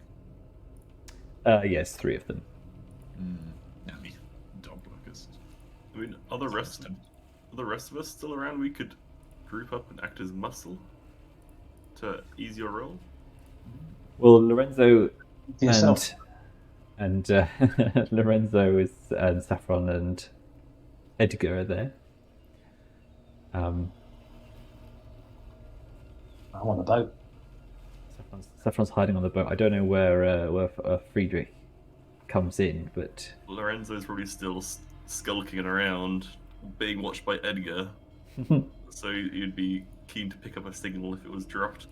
Yes, 3 of them. Yeah, I mean, dog workers. I mean, are the rest of us still around? We could group up and act as muscle to ease your role. Well, Lorenzo Yourself. and Lorenzo and Saffron and Edgar are there. I'm on the boat. Saffron's hiding on the boat. I don't know where Friedrich comes in, but Lorenzo's probably still skulking around, being watched by Edgar. So you'd be keen to pick up a signal if it was dropped.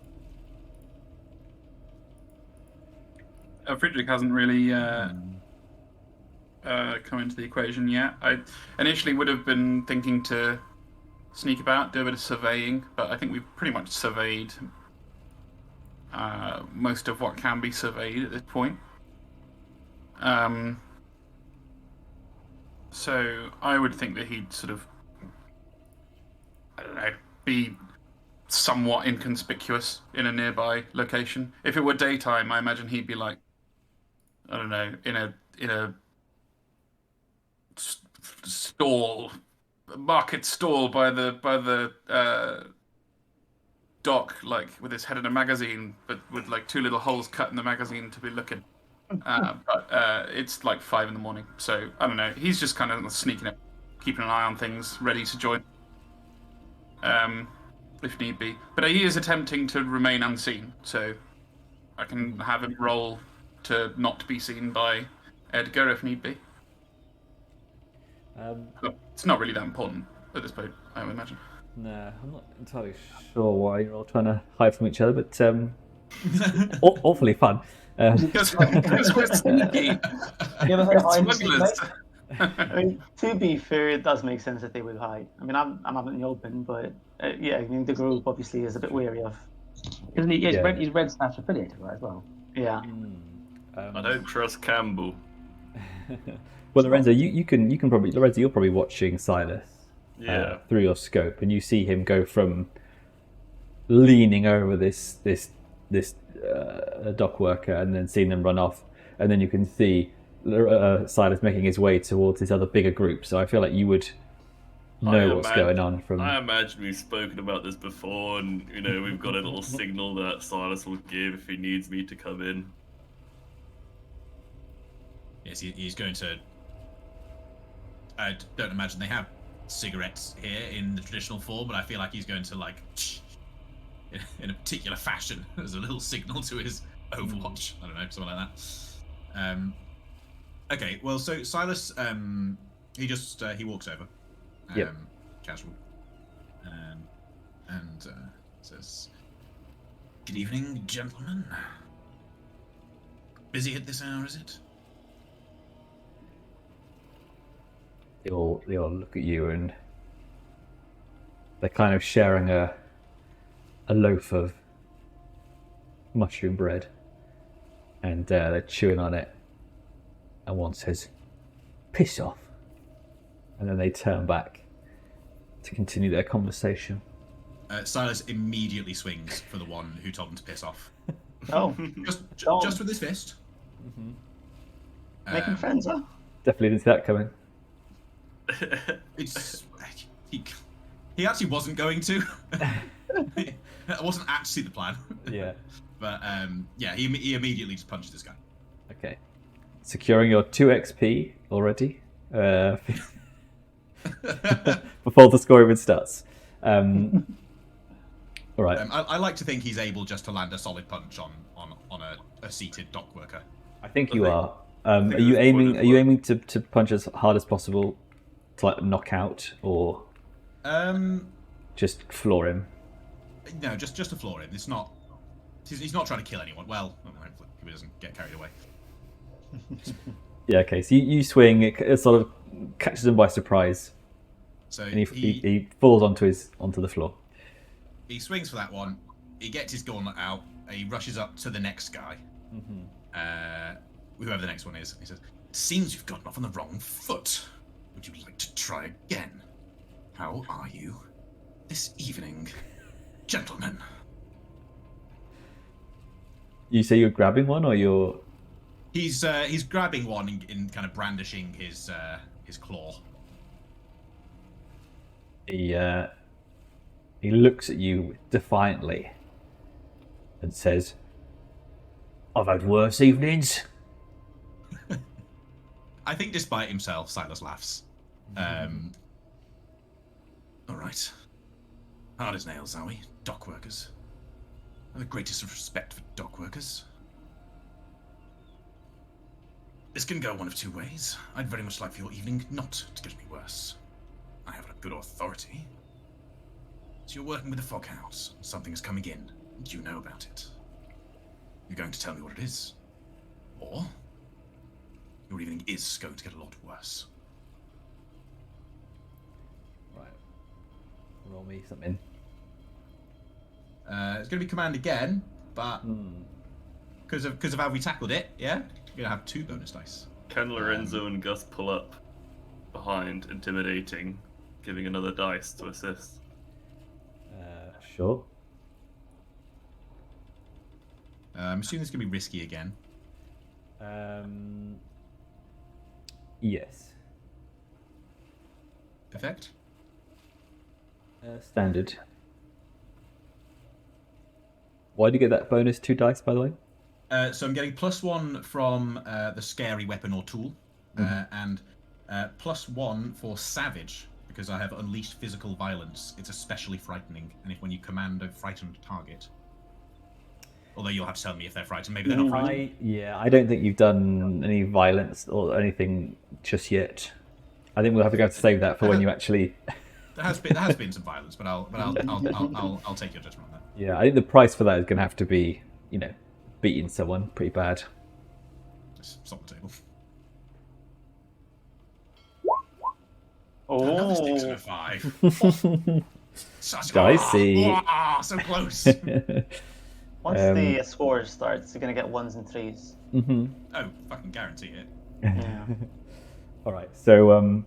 Friedrich hasn't really come into the equation yet. I initially would have been thinking to sneak about, do a bit of surveying, but I think we've pretty much surveyed most of what can be surveyed at this point. So I would think that he'd sort of, I don't know, be somewhat inconspicuous in a nearby location. If it were daytime, I imagine he'd be like, I don't know, in a stall, market stall by the dock, like with his head in a magazine, but with like 2 little holes cut in the magazine to be looking. But it's like 5 a.m, so I don't know. He's just kind of sneaking up, keeping an eye on things, ready to join, if need be. But he is attempting to remain unseen, so I can have him roll to not be seen by Edgar if need be. But it's not really that important at this point, I would imagine. No, I'm not entirely sure why you're all trying to hide from each other, but awfully fun. Because we're sneaky. You ever heard of hide and seek, Smugglers. mate? I mean, to be fair, it does make sense that they would hide. I mean, I'm out in the open, but yeah, I mean, the group obviously is a bit wary of. Isn't he? Yeah, Yeah. he's Red Staff's affiliated, right, as well. Yeah. I don't trust Campbell. Well, Lorenzo, you can probably you're probably watching Silas Yeah. through your scope, and you see him go from leaning over this dock worker and then seeing them run off, and then you can see Silas making his way towards this other bigger group. So I feel like you would know what's going on from. I imagine we've spoken about this before, and we've got a little signal that Silas will give if he needs me to come in. Yes, he's going to. I don't imagine they have cigarettes here in the traditional form, but I feel like he's going to in a particular fashion as a little signal to his Overwatch. I don't know, something like that. Okay, well, so Silas, he walks over, Yep. casual, and says, "Good evening, gentlemen. Busy at this hour, is it?" They all look at you, and they're kind of sharing a loaf of mushroom bread, and they're chewing on it. And one says, "Piss off," and then they turn back to continue their conversation. Silas immediately swings for the one who told him to piss off. Oh, Just with his fist. making friends, huh? Definitely didn't see that coming. It's he actually wasn't going to. That wasn't actually the plan. Yeah. But yeah, he immediately just punched this guy. Okay. Securing your 2 XP already. Before the score even starts. All right. I like to think he's able just to land a solid punch on a seated dock worker. I think you are. Are you aiming to punch as hard as possible to like knock out, or just floor him? No, just to floor him. It's not. He's not trying to kill anyone. Well, hopefully he doesn't get carried away. Yeah. Okay. So you swing. It sort of catches him by surprise. So and he falls onto the floor. He swings for that one. He gets his gauntlet out. He rushes up to the next guy. Whoever the next one is. He says, "Seems you've gotten off on the wrong foot. Would you like to try again? How are you this evening, gentlemen?" You say you're grabbing one, or you're? He's grabbing one in kind of brandishing his claw. He looks at you defiantly and says, "I've had worse evenings." I think despite himself, Silas laughs. All right. Hard as nails, are we? Dock workers. I have the greatest of respect for dock workers. This can go one of 2 ways. I'd very much like for your evening not to get any worse. I have a good authority. So you're working with the Foghounds. Something is coming in, and you know about it. You're going to tell me what it is. Or your evening is going to get a lot worse. Right. Roll me something. It's going to be command again, but because of how we tackled it, yeah, you're going to have 2 bonus dice. Can Lorenzo and Gus pull up behind, intimidating, giving another dice to assist? Sure. I'm assuming this is going to be risky again. Yes. Effect? Standard. Why do you get that bonus 2 dice, by the way? So I'm getting +1 from the scary weapon or tool, and +1 for savage, because I have unleashed physical violence. It's especially frightening, and when you command a frightened target. Although you'll have to tell me if they're frightened. Maybe they're not frightened. I don't think you've done any violence or anything just yet. I think we'll have to go to save that for when you actually. There has been some violence, but I'll take your judgment on that. Yeah, I think the price for that is going to have to be, beating someone pretty bad. Just stop the table. Oh, 6 and a 5. Dicey. So close. Once the score starts, you're gonna get 1s and 3s. Oh, fucking guarantee it. Yeah. All right. So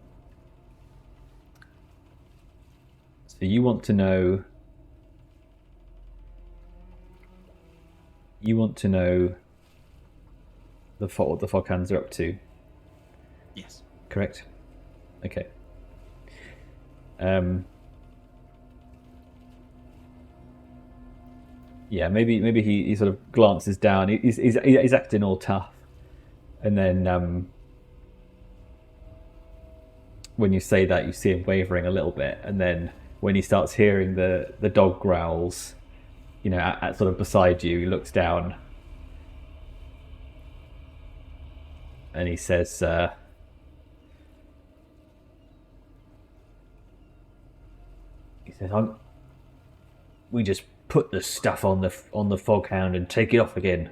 you want to know. What the Foghounds are up to. Yes. Correct. Okay. Yeah, maybe he sort of glances down. He's acting all tough, and then when you say that, you see him wavering a little bit, and then when he starts hearing the dog growls, at sort of beside you, he looks down, and he says, "We just put the stuff on the Foghound and take it off again.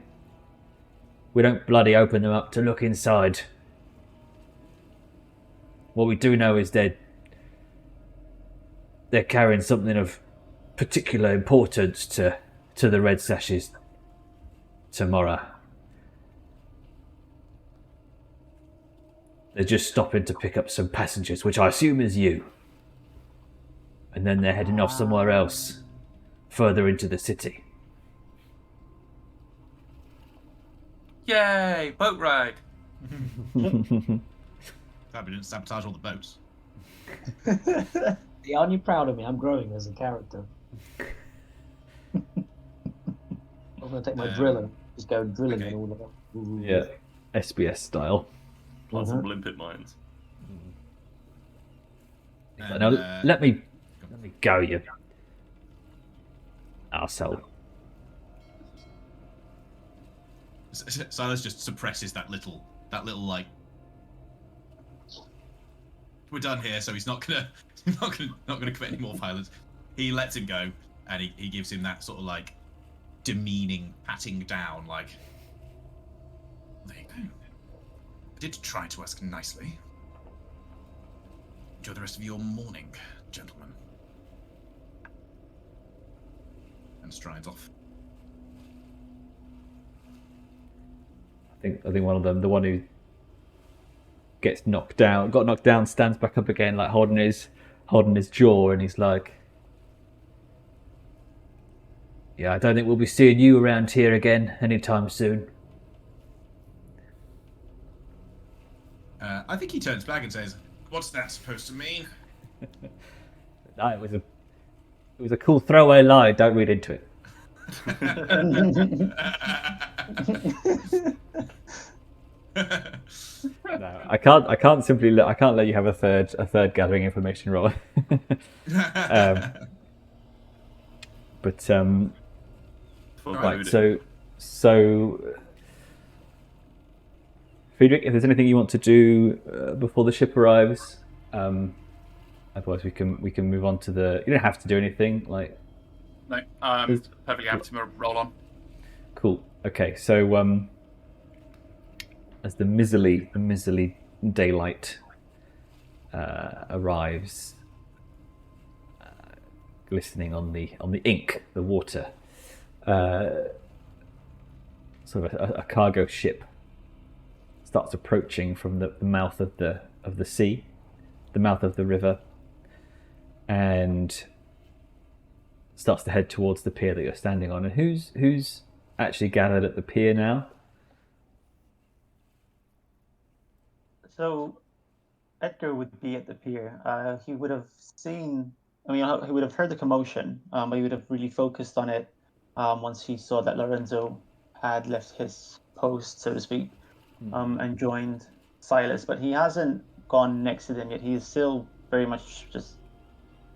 We don't bloody open them up to look inside. What we do know is they're carrying something of particular importance to the Red Sashes tomorrow. They're just stopping to pick up some passengers, which I assume is you. And then they're heading off somewhere else. further into the city. Yay! Boat ride. Glad we didn't sabotage all the boats. Yeah, aren't you proud of me? I'm growing as a character. I'm going to take my drill and just go drilling Okay. and all of that. Ooh. Yeah, SBS style. Lots of limpet mines. And, Now, let me go, you arsehole. Silas just suppresses that little like. We're done here, so he's not gonna commit any more violence. He lets him go, and he gives him that sort of like demeaning patting down, like. There you go. I did try to ask nicely. Enjoy the rest of your morning, gentlemen. And strides off. I think one of them, the one who got knocked down, stands back up again, like holding his jaw, and he's like, "Yeah, I don't think we'll be seeing you around here again anytime soon." I think he turns back and says, "What's that supposed to mean?" No, it was a cool throwaway line. Don't read into it. No, I can't let you have a third gathering information roll. Right, so Friedrich, if there's anything you want to do before the ship arrives, otherwise we can move on to the. You don't have to do anything. Like, no, I'm perfectly happy to roll on. Cool. Okay, so as the miserly daylight arrives, glistening on the ink, the water, sort of a cargo ship starts approaching from the mouth of the sea, the mouth of the river, and starts to head towards the pier that you're standing on. And who's actually gathered at the pier now? So Edgar would be at the pier. He would have seen. I mean, he would have heard the commotion, but he would have really focused on it once he saw that Lorenzo had left his post, so to speak, and joined Silas. But he hasn't gone next to them yet. He is still very much just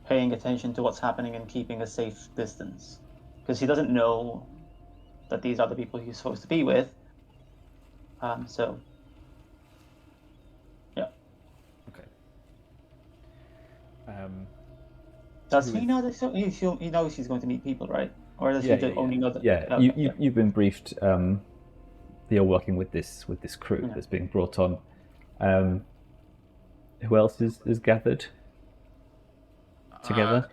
paying attention to what's happening and keeping a safe distance, because he doesn't know that these are the people he's supposed to be with. So, yeah. Okay. Does he know that he knows he's going to meet people, right? Or does he only know that? Yeah, Okay. You've been briefed. That you're working with this crew that's being brought on. Who else is gathered together?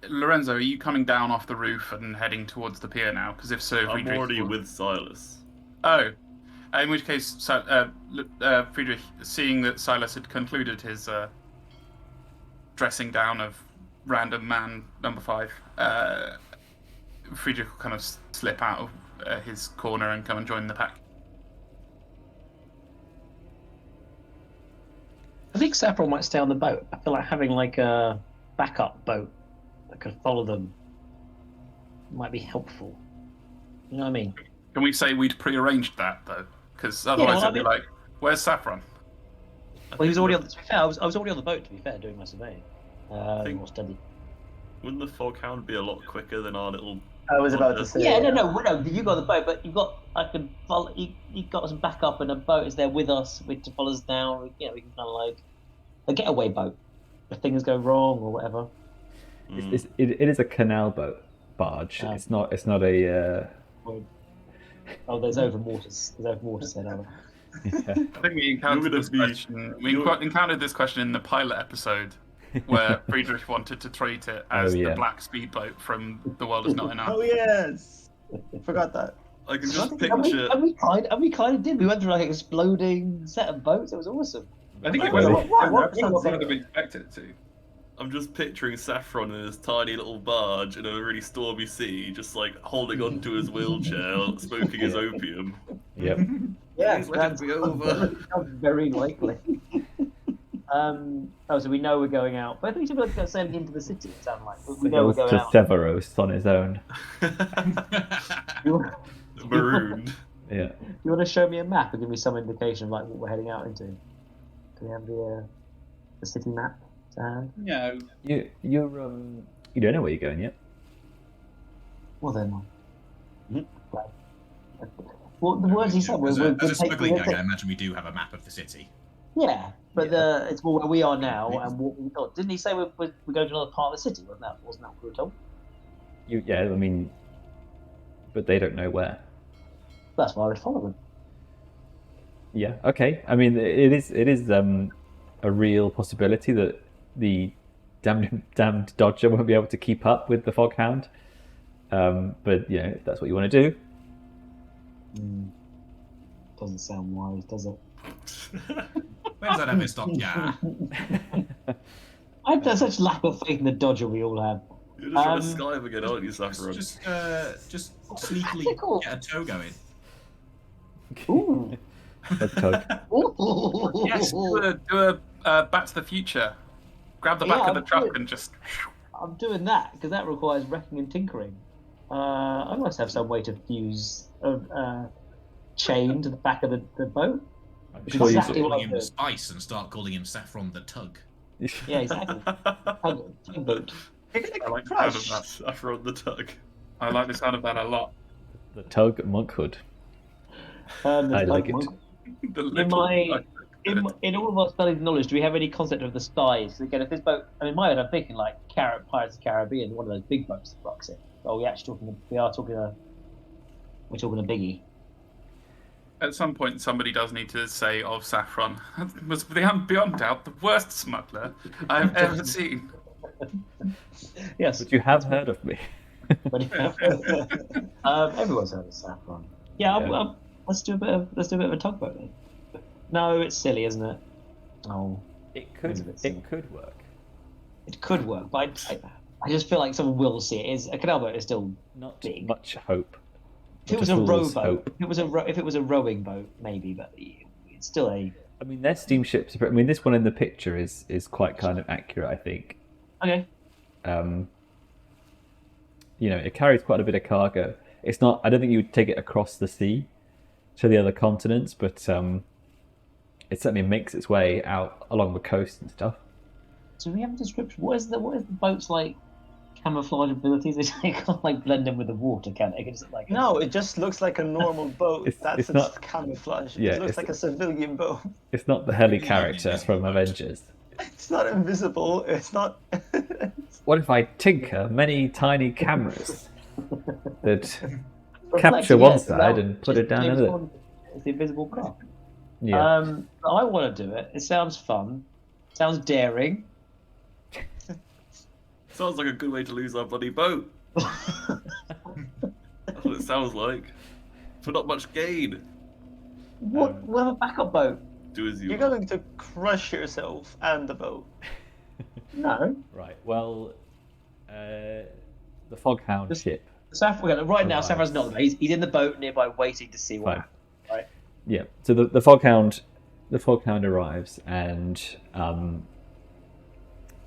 Lorenzo, are you coming down off the roof and heading towards the pier now? Because if so, I'm already with Silas. Oh, in which case, Friedrich, seeing that Silas had concluded his dressing down of random man number 5, Friedrich will kind of slip out of his corner and come and join the pack. I think Saffron might stay on the boat. I feel like having like a backup boat that could follow them might be helpful. You know what I mean? Can we say we'd prearranged that though? Because otherwise it'd be like, "Where's Saffron?" Well, he was already on. To be fair, I was already on the boat. To be fair, doing my surveying. More study. Wouldn't the Foghound be a lot quicker than our little? I was about to say. Yeah, no. You got the boat, but you got. I could follow. You got some backup, and a boat is there with us, to follow us down. You know, we can kind of like a getaway boat if things go wrong or whatever. It is a canal barge. It's not a. Oh, there's open waters. There's open waters there, aren't there? Yeah. I think we encountered this question. We encountered this question in the pilot episode, where Friedrich wanted to treat it as the black speedboat from The World Is Not Enough. Oh yes, forgot that. I can just picture. And we kind of did. We went through like an exploding set of boats. It was awesome. I think it was was a lot. one of them expected to. I'm just picturing Saffron in his tiny little barge in a really stormy sea, just like holding onto his wheelchair, smoking his opium. Yep. Yeah, Please let it be over. Sounds very likely. So we know we're going out. But I think we should go sailing into the city. It sounds like we know we're Goes going to out. Severos on his own. Marooned. Yeah. You want to show me a map and give me some indication of like what we're heading out into? Do we have the city map to hand? No. You don't know where you're going yet. Well then. Well, the words he said As were a smuggling gang, I imagine we do have a map of the city. Yeah, but it's more where we are now and what we thought. Didn't he say we're going to another part of the city? Wasn't that what we were told? Yeah, I mean, but they don't know where. That's why I would follow them. Yeah. Okay. I mean, it is a real possibility that the damned Dodger won't be able to keep up with the Foghound. But if that's what you want to do. Doesn't sound wise, does it? When's that ever stopped? Yeah. I have such lack of faith in the Dodger we all have. You're just trying to Skype again, aren't you, Saffron? Just sneakily get a tow going. Ooh. Let's tug. Yes, do a Back to the Future. Grab the back of the truck and just. I'm doing that because that requires wrecking and tinkering. I must have some way to fuse a chain to the back of the boat. I'm Which sure is you exactly what Calling I'm him doing. Spice and start calling him Saffron the Tug. Yeah, exactly. Tugboat. I like the sound of that. Saffron the Tug. I like the sound of that a lot. The tug Monkshood. I like it. The little- In all of our studies and knowledge, do we have any concept of the skies? Again, if this boat, in my head, I'm thinking like Pirates of the Caribbean, one of those big boats that rocks it. Oh, we're talking a biggie. At some point, somebody does need to say of Saffron was beyond doubt the worst smuggler I've ever seen. Yes, But you have heard of me. everyone's heard of Saffron. Yeah. Let's do a bit of a tugboat then. No, it's silly, isn't it? Oh, It could work. it could work, but I just feel like someone will see it. A canal boat is still Not big. much hope. If it was a rowboat, if it was a rowing boat, maybe, but it's still a. I mean, their steamships. I mean, this one in the picture is quite kind of accurate, I think. Okay. It carries quite a bit of cargo. It's not. I don't think you would take it across the sea to the other continents, but it certainly makes its way out along the coast and stuff. So we have a description. What is the boat's like camouflage abilities? They can't like blend in with the water, can it? It's like No, it just looks like a normal boat. It's That's not camouflage. Yeah, It looks like a civilian boat. It's not the heli character from Avengers. It's not invisible. It's not. What if I tinker many tiny cameras that reflecting, capture one yes, side no, and put it down James another? Bond, it's the invisible craft. Yeah. I want to do it. It sounds fun. Sounds daring. Sounds like a good way to lose our bloody boat. That's what it sounds like. For not much gain. What? We'll have a backup boat. Do as you You're want. going to crush yourself and the boat. No. Right. Well, the Foghound ship. Saffron. Right now, Arrives. Saffron's not there. He's in the boat nearby, waiting to see what Fine. happens. Right. Yeah. So the Foghound arrives, and the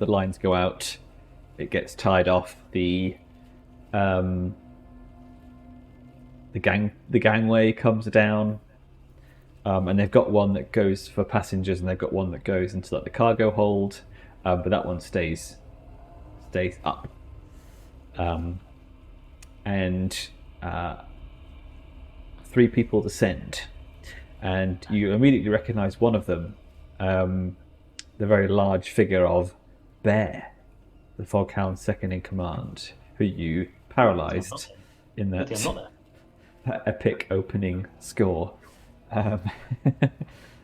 lines go out. It gets tied off. The gangway comes down, and they've got one that goes for passengers, and they've got one that goes into like the cargo hold, but that one stays up. And 3 people descend, and you immediately recognise one of them, the very large figure of Bear, the Foghound's second in command, who you paralysed in that I'm not there. epic opening score. And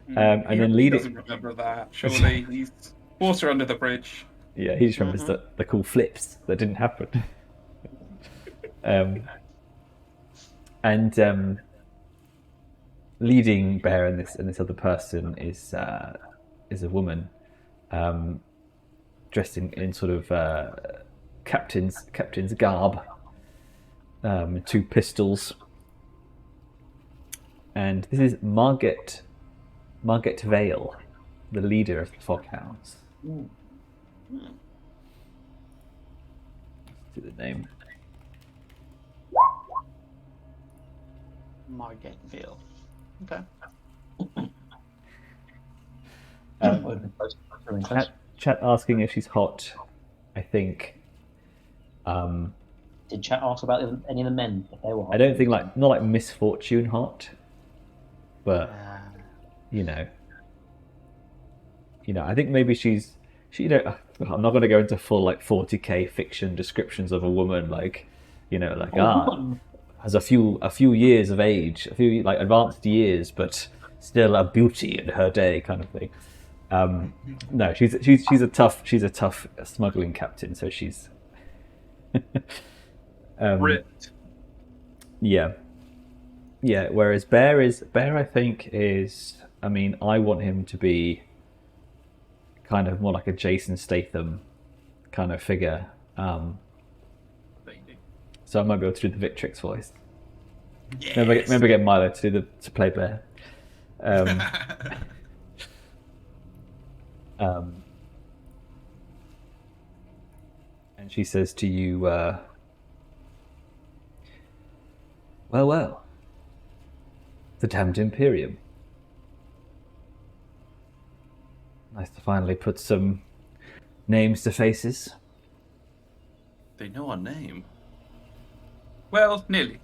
then He leading. doesn't remember that. Surely he's water under the bridge. Yeah, he just remembers the cool flips that didn't happen. And leading Bear and this other person is a woman dressed in sort of captain's garb, 2 pistols, and this is Margaret Vale, the leader of the Foghounds. See the name. Margaretville. Okay. Chat asking if she's hot. I think. Did chat ask about any of the men if they were hot? I don't think not like misfortune hot, but you know, I think maybe she. I'm not going to go into full like 40k fiction descriptions of a woman has a few years of age, a few like advanced years, but still a beauty in her day kind of thing. No, she's a tough smuggling captain, so she's ripped. Yeah. Whereas Bear, I think is. I mean, I want him to be kind of more like a Jason Statham kind of figure. So I might be able to do the Victrix voice. Yes. Maybe get Milo to play Bear. And she says to you, well, the damned Imperium. Nice to finally put some names to faces. They know our name. Well, nearly.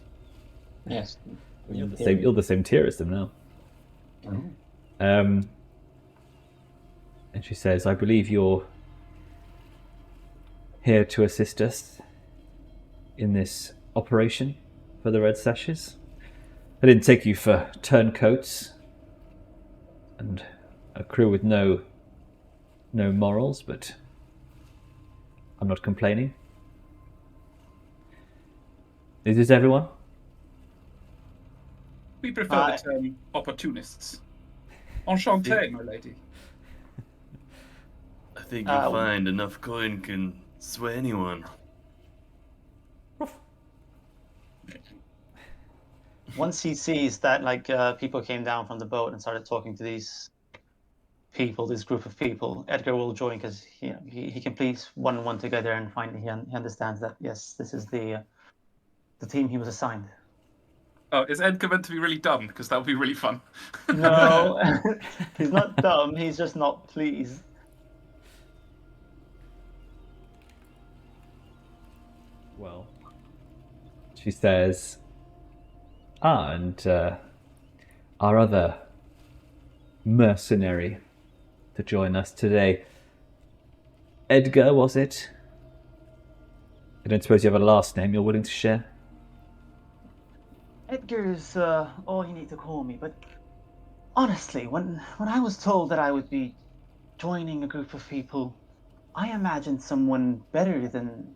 Yes. You're the same tier as them now. And she says, I believe you're here to assist us in this operation for the Red Sashes. I didn't take you for turncoats and a crew with no morals, but I'm not complaining. Is this everyone? We prefer the term opportunists. Enchanté, my lady. I think you'll find enough coin can sway anyone. Once he sees that people came down from the boat and started talking to this group of people, Edgar will join because he can piece one and one together and he understands that yes, this is the team he was assigned. Oh, is Edgar meant to be really dumb? Because that would be really fun. No, he's not dumb. He's just not pleased. Well, she says, and our other mercenary to join us today, Edgar, was it? I don't suppose you have a last name you're willing to share? Edgar's all you need to call me, but honestly, when I was told that I would be joining a group of people, I imagined someone better than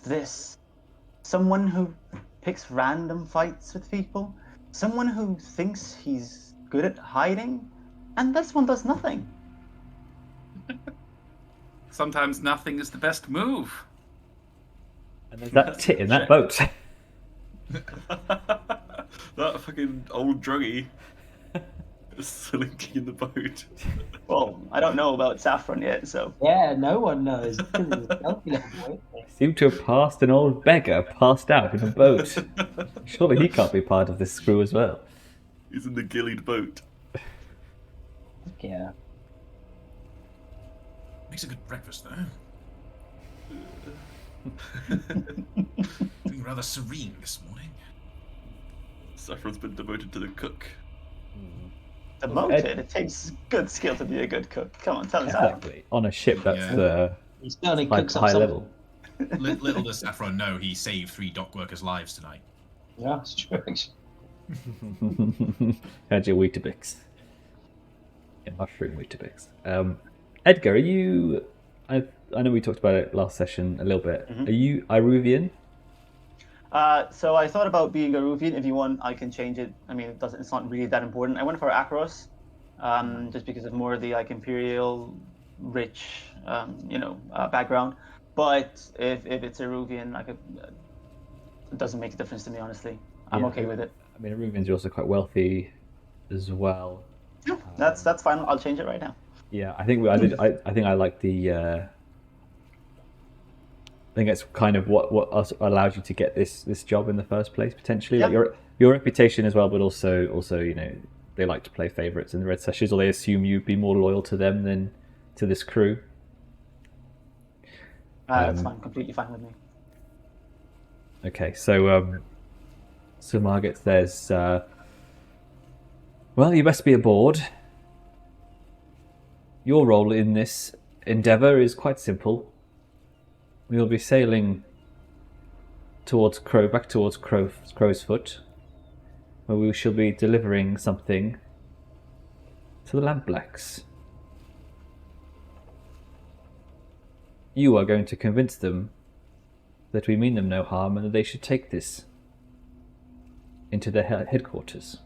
this. Someone who picks random fights with people. Someone who thinks he's good at hiding. And this one does nothing. Sometimes nothing is the best move. And there's that tit in that boat. That fucking old druggie is slinking in the boat. Well, I don't know about Saffron yet, so... Yeah, no one knows. Seem to have passed an old beggar passed out in a boat. Surely he can't be part of this crew as well. He's in the gillied boat. Yeah. Makes a good breakfast, though. Feeling rather serene this morning. Saffron's been devoted to the cook. Demoted? It takes good skill to be a good cook. Come on, tell us that. Exactly. On a ship, that's He certainly cooks up high something. level. Little does Saffron know he saved 3 dock workers' lives tonight. Yeah, it's true. Had your Weetabix. Yeah, mushroom Weetabix. Edgar, are you... I know we talked about it last session a little bit. Mm-hmm. Are you Iruvian? So I thought about being Iruvian. If you want, I can change it. I mean, it's not really that important. I went for Akros, just because of more of the imperial, rich background. But if it's Eruvian, it doesn't make a difference to me, honestly. I'm okay with it. I mean, Eruvians are also quite wealthy as well. Yeah, that's fine. I'll change it right now. Yeah, I think I think I like the. I think it's kind of what allowed you to get this job in the first place, potentially. Yeah. Like your reputation as well, but also they like to play favourites in the Red Sashes, or they assume you'd be more loyal to them than to this crew. That's fine, completely fine with me. Okay, so Margaret says, well, you best be aboard. Your role in this endeavour is quite simple. We will be sailing back towards Crow's Foot, where we shall be delivering something to the Lampblacks. You are going to convince them that we mean them no harm and that they should take this into their headquarters.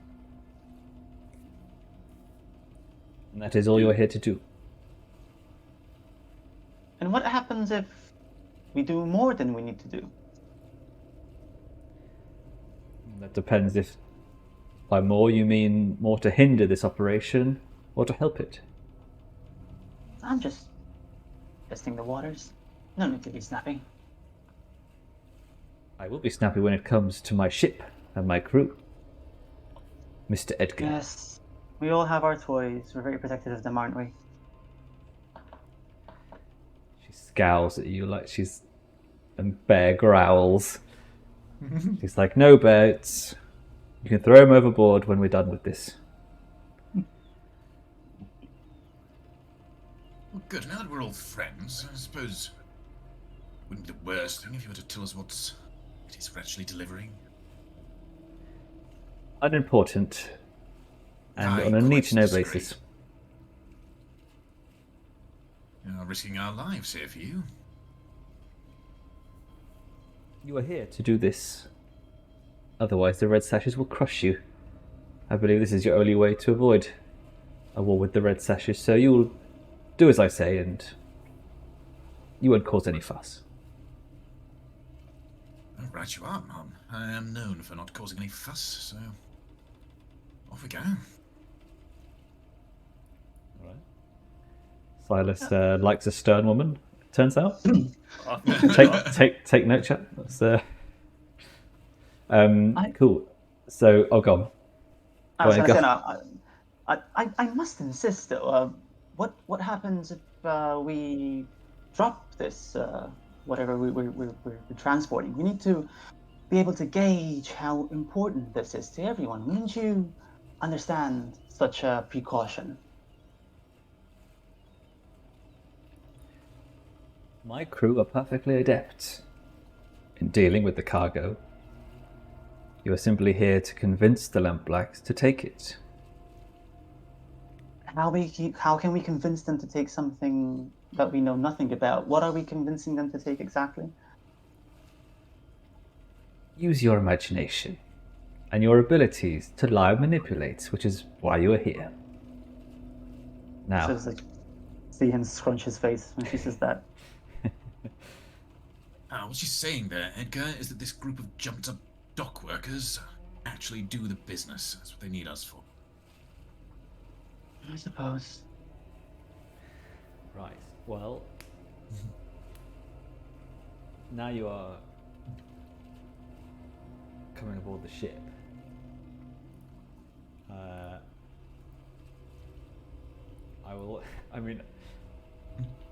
And that is all you're here to do. And what happens if we do more than we need to do? That depends if by more you mean more to hinder this operation or to help it. I'm just testing the waters. No need to be snappy. I will be snappy when it comes to my ship and my crew, Mr. Edgar. Yes, we all have our toys. We're very protective of them, aren't we? She scowls at you like and Bear growls. She's like, no, Bear, you can throw him overboard when we're done with this. Well, good. Now that we're all friends, I suppose it wouldn't be the worst thing if you were to tell us what it is we're actually delivering. Unimportant, and Aye, on a quite need-to-know discreet. basis. We are risking our lives here for you. You are here to do this. Otherwise, the Red Sashes will crush you. I believe this is your only way to avoid a war with the Red Sashes, so you will do as I say, and you won't cause any fuss. Oh, right you are, Mum. I am known for not causing any fuss, so off we go. Silas likes a stern woman, it turns out. take note, chat. That's cool. So, go on. I was going to say, I must insist, though. What happens if we drop this, whatever we're transporting? We need to be able to gauge how important this is to everyone. Wouldn't you understand such a precaution? My crew are perfectly adept in dealing with the cargo. You are simply here to convince the Lampblacks to take it. How can we convince them to take something that we know nothing about? What are we convincing them to take exactly? Use your imagination and your abilities to lie and manipulate, which is why you are here. Now, So it's like, see him scrunch his face when she says that. What she's saying there, Edgar, is that this group of jumped-up dock workers actually do the business. That's what they need us for. I suppose. right, well, now you are coming aboard the ship.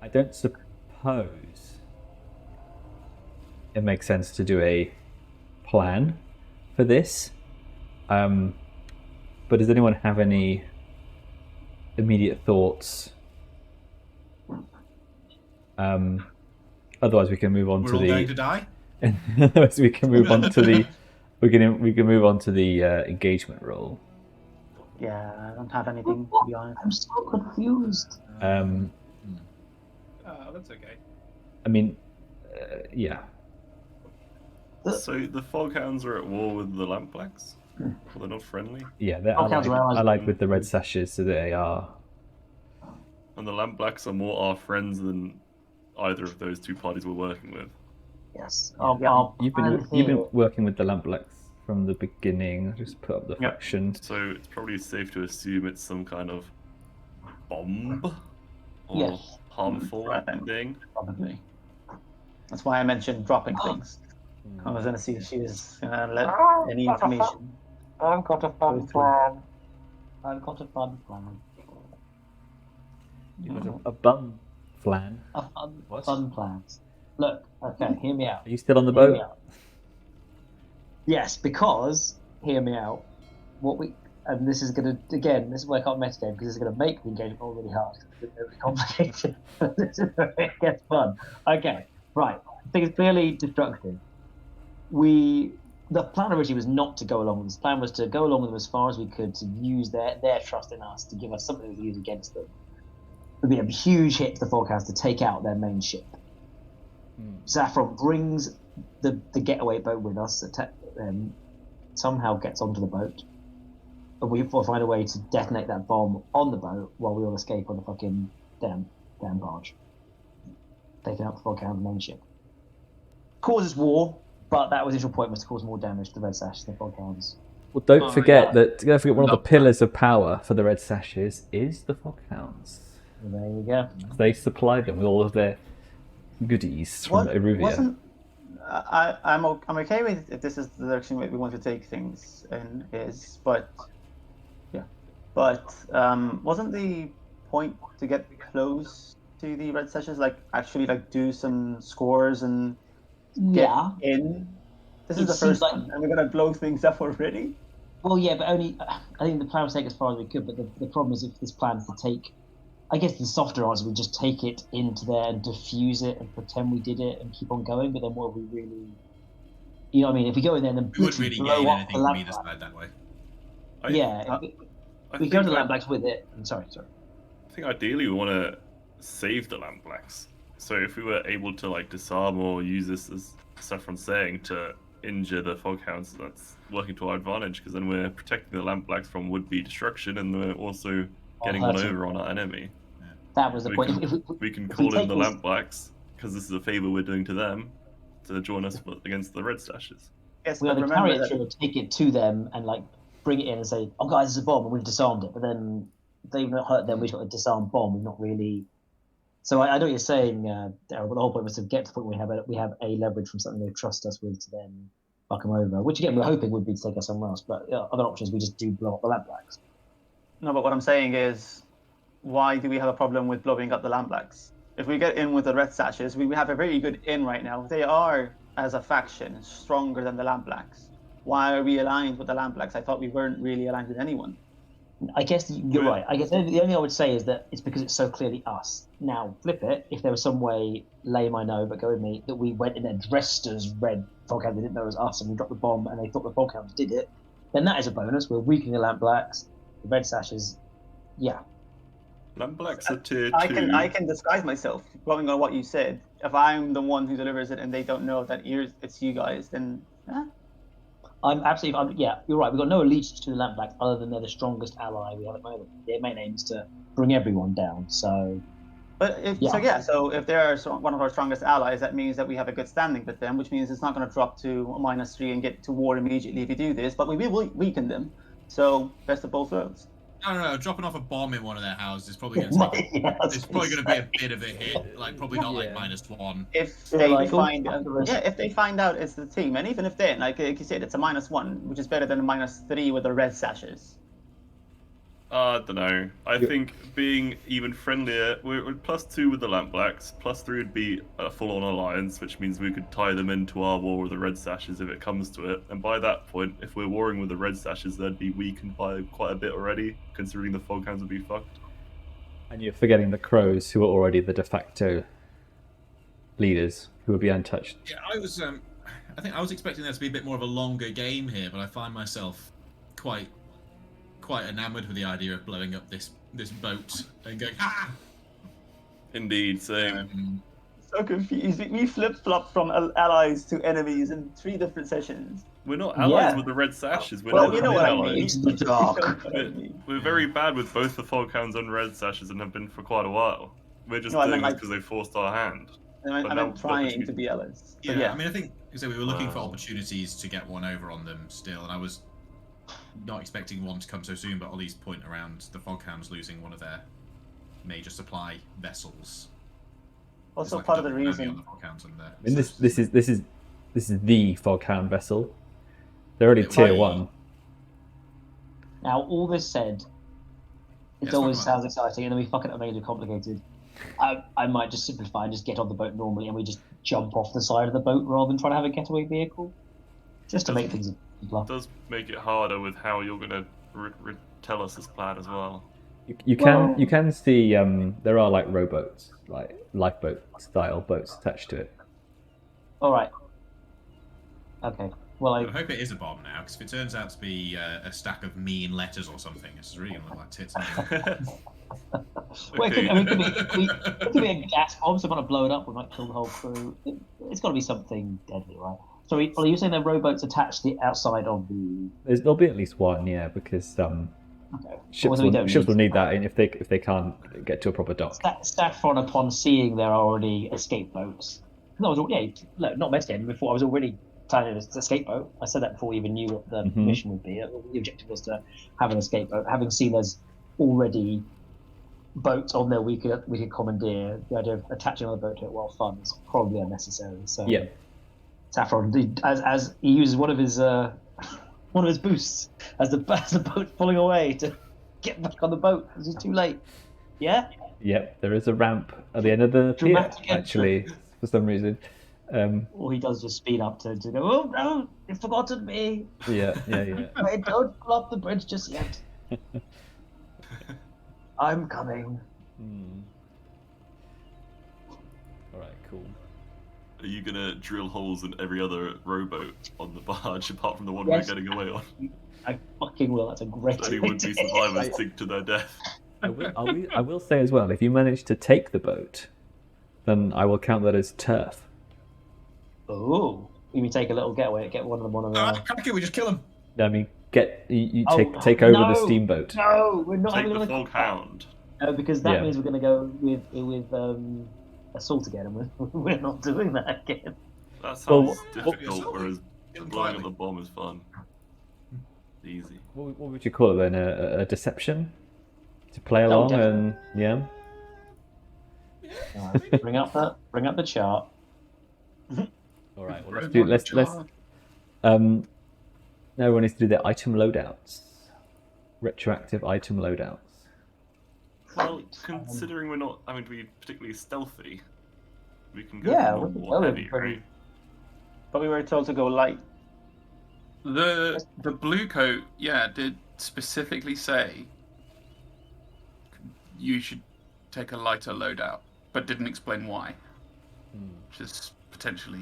I don't suppose it makes sense to do a plan for this. But does anyone have any immediate thoughts? Otherwise, we can move on We're to all the. going to die? Otherwise, we can move on to the. We can move on to the engagement roll. Yeah, I don't have anything, to be honest. I'm so confused. That's okay. I mean, yeah. So the Foghounds are at war with the Lampblacks? They're not friendly? Yeah, they're Foghounds are allies. allied with the Red Sashes, so they are And the Lampblacks are more our friends than either of those two parties we're working with. Yes. You've been working with the Lampblacks from the beginning. Just put up the faction. So it's probably safe to assume it's some kind of bomb or harmful thing. Probably. That's why I mentioned dropping things. I was going to see if she was going to let any information. I've got a fun plan. I've got a fun plan. You've got a bum flan. A fun plan. Look, okay, hear me out. Are you still on the boat? Yes, because, hear me out, and this is going to, again, this is where I can't metagame, because it's going to make the engagement all really hard. It's really complicated. This is where it gets fun. Okay, right. I think it's clearly destructive. The plan originally was not to go along with this. The plan was to go along with them as far as we could, to use their trust in us, to give us something we could use against them. It would be a huge hit to the Foghound to take out their main ship. Saffron brings the getaway boat with us, somehow gets onto the boat, and we find a way to detonate that bomb on the boat while we all escape on the fucking damn barge, taking out the Foghound main ship. Causes war, but that was the initial point, was to cause more damage to the Red Sash than the Foghounds. Well, don't forget one of the pillars of power for the Red Sashes is the Foghounds. There you go. They supply them with all of their goodies from Eruvia. I'm okay with if this is the direction we want to take things in, but wasn't the point to get close to the Red Sashes, like actually like do some scores and get in? This is the first one, and we're gonna blow things up already. Well, yeah, but only I think the plan was to take as far as we could. But the problem is, if this plan to take, I guess the softer answer would just take it into there and diffuse it and pretend we did it and keep on going. But then what we really, you know what I mean? If we go in there and then we wouldn't really gain anything from either side that way. We go to the Lampblacks with it. Sorry. I think ideally we want to save the Lampblacks. So if we were able to like disarm or use this, as Saffron's saying, to injure the Foghounds, that's working to our advantage, because then we're protecting the Lampblacks from would-be destruction, and we're also getting one over on our enemy. That was the point. We can call in the Lampblacks, because this is a favour we're doing to them, to join us against the Red Sashes. Yes, we either carry it through and take it to them and like bring it in and say, "Oh guys, it's a bomb," and we've disarmed it. But then they've not hurt them. We've got a disarmed bomb. We've not really. So I know what you're saying, Daryl. But the whole point was to get to the point where we have a leverage from something they trust us with to then fuck them over. Which again, we're hoping would be to take us somewhere else. But other options, we just do blow up the Lampblacks. No, but what I'm saying is, why do we have a problem with blowing up the Lampblacks? If we get in with the Red Sashes, we have a very good in right now. They are, as a faction, stronger than the Lampblacks. Why are we aligned with the Lampblacks? I thought we weren't really aligned with anyone. I guess you're right. I guess the only thing I would say is that it's because it's so clearly us. Now, flip it. If there was some way, lame I know, but go with me, that we went in there dressed as Red Foghound, they didn't know it was us, and we dropped the bomb, and they thought the Foghounds did it, then that is a bonus. We're weakening the Lampblacks. The Red Sashes, Lampblacks are tier 2. I can disguise myself, going on what you said. If I'm the one who delivers it and they don't know that it's you guys, then you're right. We've got no allegiance to the Lampblacks other than they're the strongest ally we have at the moment. Their main aim is to bring everyone down. So, so if they're one of our strongest allies, that means that we have a good standing with them, which means it's not going to drop to -3 and get to war immediately if you do this. But we will weaken them. So best of both worlds. No. Dropping off a bomb in one of their houses is probably going to take. It's probably going to be a bit of a hit. Like probably not like -1. If they find out it's the team, and even if then, like you said, it's a -1, which is better than a -3 with the Red Sashes. I don't know. I think being even friendlier, we're +2 with the Lampblacks. +3 would be a full-on alliance, which means we could tie them into our war with the Red Sashes if it comes to it. And by that point, if we're warring with the Red Sashes, they'd be weakened by quite a bit already, considering the Foghounds would be fucked. And you're forgetting the Crows, who are already the de facto leaders, who would be untouched. Yeah, I think I was expecting there to be a bit more of a longer game here, but I find myself quite enamoured with the idea of blowing up this boat and going, ah! Indeed, same. So confused. We flip-flop from allies to enemies in 3 different sessions. We're not allies with the Red Sashes. We're Well, never you know been what I allies. mean. Into the dark. We're very bad with both the Foghounds and Red Sashes and have been for quite a while. We're just No, I doing meant this because they forced our hand. I But mean, now I'm trying opportunity- to be allies. So, Yeah, I mean, I think so. We were looking for Wow. opportunities to get one over on them still, and I was not expecting one to come so soon. But Olly's point around the Foghounds losing one of their major supply vessels. also, It's like part of the double whammy reason. on the Foghounds and the I mean, this is the Foghound vessel. They're already It tier might- 1. Now, all this said, it Yes, always talk sounds exciting, and then we fuck it up, make it complicated. I might just simplify and just get on the boat normally, and we just jump off the side of the boat rather than try to have a getaway vehicle, just to make things simpler. It does make it harder with how you're going to tell us this plan as well. You can see there are like rowboats, like lifeboat style boats attached to it. All right. Okay. Well, I hope it is a bomb now, because if it turns out to be a stack of mean letters or something, it's really going to look like tits. well, it could be a gas bomb, so if I want to blow it up, we might kill the whole crew. It's got to be something deadly, right? So, are you saying there are rowboats attached to the outside of the? There'll be at least one, yeah, because Okay. ships will need that if they can't get to a proper dock. Saffron, upon seeing there are already escape boats. No, not metagaming before. I was already planning an escape boat. I said that before we even knew what the mission would be. The objective was to have an escape boat. Having seen there's already boats on there we could commandeer, the idea of attaching another boat to it while fun is probably unnecessary. So Yeah. Saffron, as he uses one of his boosts as the boat's pulling away to get back on the boat because it's too late. Yeah. Yep, there is a ramp at the end of the pier, Dramatic actually, for some reason. Or he does just speed up to go, oh no, you've forgotten me. Yeah. Wait, don't pull up the bridge just yet. I'm coming. All right, cool. Are you going to drill holes in every other rowboat on the barge apart from the one Yes. we're getting away on? I fucking will. That's a great So any would-be idea. survivors sink to their death. I will say as well, if you manage to take the boat, then I will count that as turf. Oh, you mean take a little getaway? Get one of the. Crikey, we just kill him. I mean, you Oh, take over no. the steamboat. No, we're not Take having the another Foghound. No, because that Yeah. means we're going to go with assault again, and we're not doing that again. That sounds Well, difficult, whereas Kill him blowing up quietly. the bomb is fun. Easy. What would you call it then? A deception? To play Oh, along definitely. and yeah. All right, bring up the chart. All right. Well, let's now everyone needs to do their item loadouts. Retroactive item loadouts. Well, considering we're not having to be particularly stealthy, we can go Yeah, for we can more go heavy, pretty- right? But we were told to go light. The blue coat, did specifically say you should take a lighter loadout, but didn't explain why, which is potentially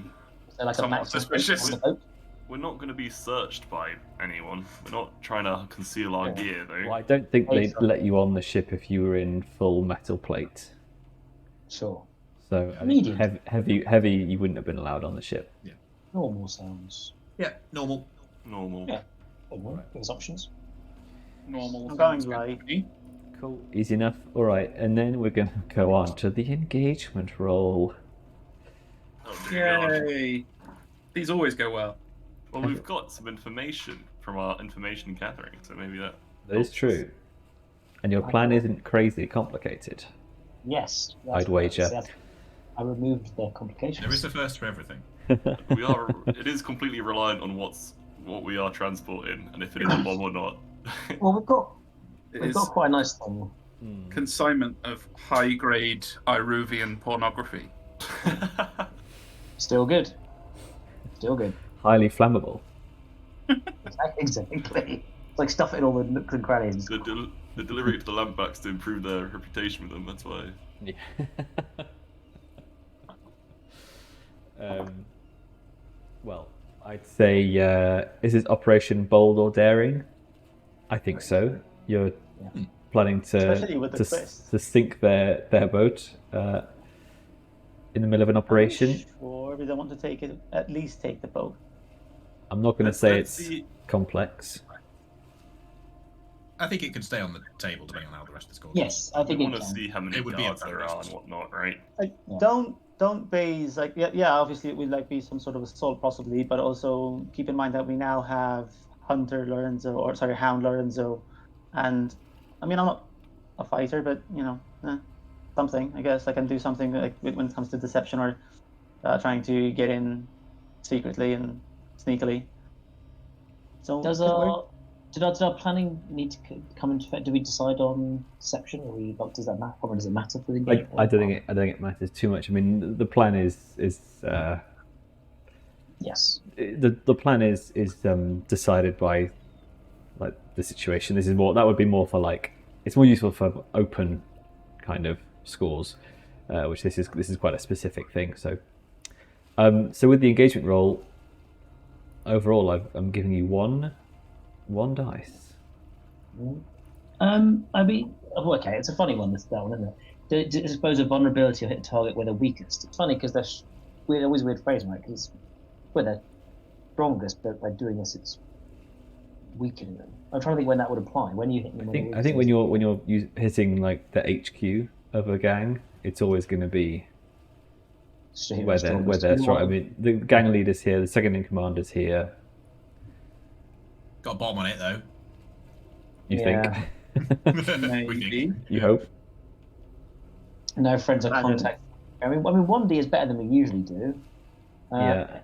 So like somewhat a max suspicious. on the boat. We're not going to be searched by anyone. We're not trying to conceal our gear, though. Well, I don't think they'd let you on the ship if you were in full metal plate. Sure. So I Medium. think heavy, you wouldn't have been allowed on the ship. Normal sounds. Yeah, normal. Normal. Yeah. There's options. normal. I'm going sounds good light. to me. Cool, easy enough. All right, and then we're going to go on to the engagement roll. Oh, dear God. Yay! These always go well. Well, we've got some information from our information gathering, so maybe that. That is true. And your plan isn't crazy complicated. Yes. I'd wager. I removed the complications. There is a first for everything. We are. It is completely reliant on what we are transporting, and if it is a bomb or not. Well, It we've is got quite a nice thing. consignment of high-grade Iruvian pornography. Still good. Still good. Highly flammable. Exactly. It's like stuff it in all the nooks and crannies. They're delivering it to the lampbacks to improve their reputation with them. That's why. Well, I'd say, is this Operation Bold or Daring? I think so. You're planning Especially with the to twist. to sink their boat in the middle of an operation. Sure, we don't want to take it. At least take the boat. I'm not going to say it's complex. I think it can stay on the table depending on how the rest of the score. Yes, I think We it want to can. see how many It would be guards a there are bonus. and whatnot, right? Don't base like obviously it will like be some sort of assault possibly, but also keep in mind that we now have Hound Lorenzo, and I mean I'm not a fighter, but something I guess I can do something like when it comes to deception or trying to get in secretly and sneakily. So did our planning need to come into effect? Do we decide on deception, or does that matter? Or does it matter for the game? I don't think it matters too much. I mean, the plan is yes. The plan is decided by like the situation. That would be more for like it's more useful for open kind of scores, which this is quite a specific thing. So with the engagement roll, overall I'm giving you one dice. I mean, okay, it's a funny one. That one, isn't it? I suppose a vulnerability will hit a target where they're weakest. It's funny because they're always weird phrase, right? Because where they're strongest, but by doing this, it's weakening them. I'm trying to think when that would apply. When you hit them. I think when you're hitting like the HQ of a gang, it's always going to be where they're strong. I mean, the gang leader's here, the second in command is here. Got a bomb on it though. You think? Maybe. You hope? No friends or contact. I mean, 1D is better than we usually do. Yeah.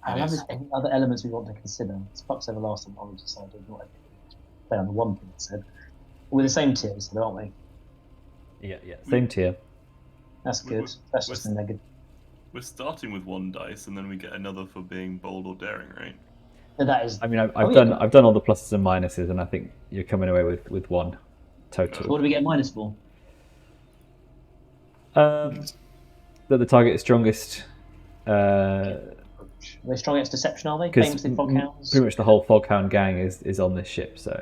I love this. Any other elements we want to consider? It's fucks over last time. I decided not to play on the one thing it said. We're the same tier, so aren't we? Yeah. Same tier. That's good. That's just a negative. We're starting with one dice, and then we get another for being bold or daring, right? No, that is. I mean, I've done all the pluses and minuses, and I think you're coming away with one total. What do we get minus for? That the target is strongest. Are they strong against deception? Are they? Famously, Foghounds. Pretty much the whole Foghound gang is on this ship, so,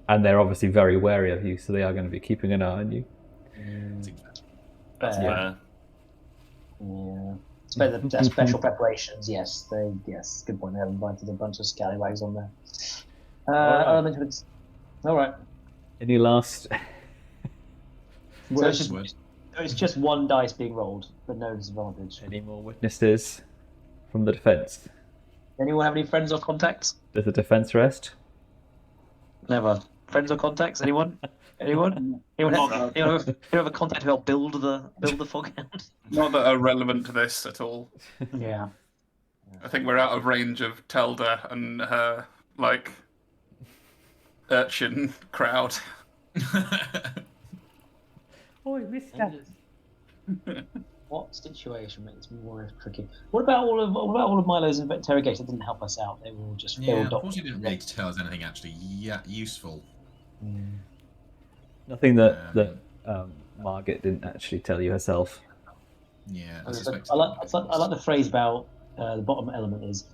and they're obviously very wary of you, so they are going to be keeping an eye on you. That's fair. Yeah. Their special preparations, yes. Good point. They have invited a bunch of scallywags on there. All right. Any last? So it's just one dice being rolled, but no disadvantage. Any more witnesses from the defence? Anyone have any friends or contacts? Does the defence rest? Never. Friends or contacts? Anyone? Anyone have a contact who helped build the Foghound? Not that are relevant to this at all. Yeah. I think we're out of range of Telda and her urchin crowd. Oi, mister. What situation makes me more tricky? What about all of Milo's interrogation? Didn't help us out. They were all just unfortunately didn't really tell us anything actually useful. Nothing that Margaret didn't actually tell you herself. Yeah, I like the phrase about the bottom element is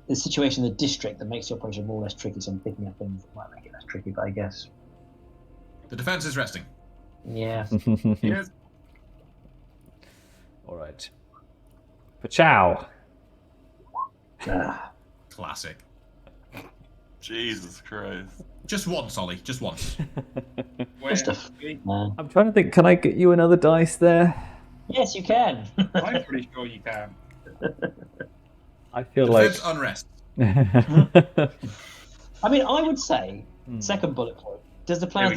the situation in the district that makes the operation more or less tricky. So I'm picking up things that might make it less tricky, but I guess the defence is resting. Yeah. Yes. All right. Pachow. Classic. Jesus Christ. Just once, Olly. Just once. I'm trying to think. Can I get you another dice there? Yes, you can. I'm pretty sure you can. I feel Defense unrest. I mean, I would say second bullet point. Does the plan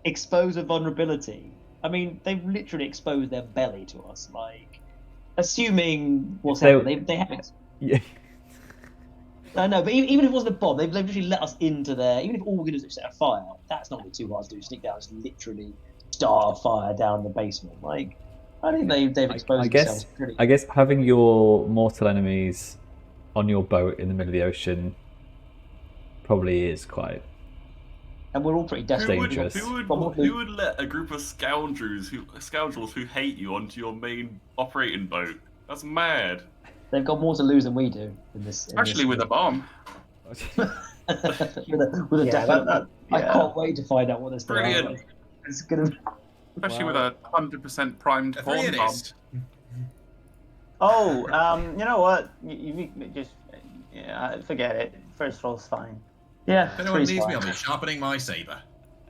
expose a vulnerability? I mean, they've literally exposed their belly to us. Like, assuming what's happened, they haven't. Yeah. I know, but even if it wasn't a bomb, they've literally let us into there. Even if all we're going to do is set a fire, that's not really too hard to do. Sneak down, just literally start a fire down the basement. Like, I think they've exposed themselves pretty. I guess having your mortal enemies on your boat in the middle of the ocean probably is quite. And we're all pretty dangerous. Who would let a group of scoundrels who hate you onto your main operating boat? That's mad. They've got more to lose than we do in this. Especially with a bomb. with a definite. I can't wait to find out what this thing is. Like. It's gonna. Especially with a 100% primed corn bomb. Oh, you know what? You just forget it. First roll's fine. Yeah, If anyone three's needs me, fine. I'll be sharpening my saber.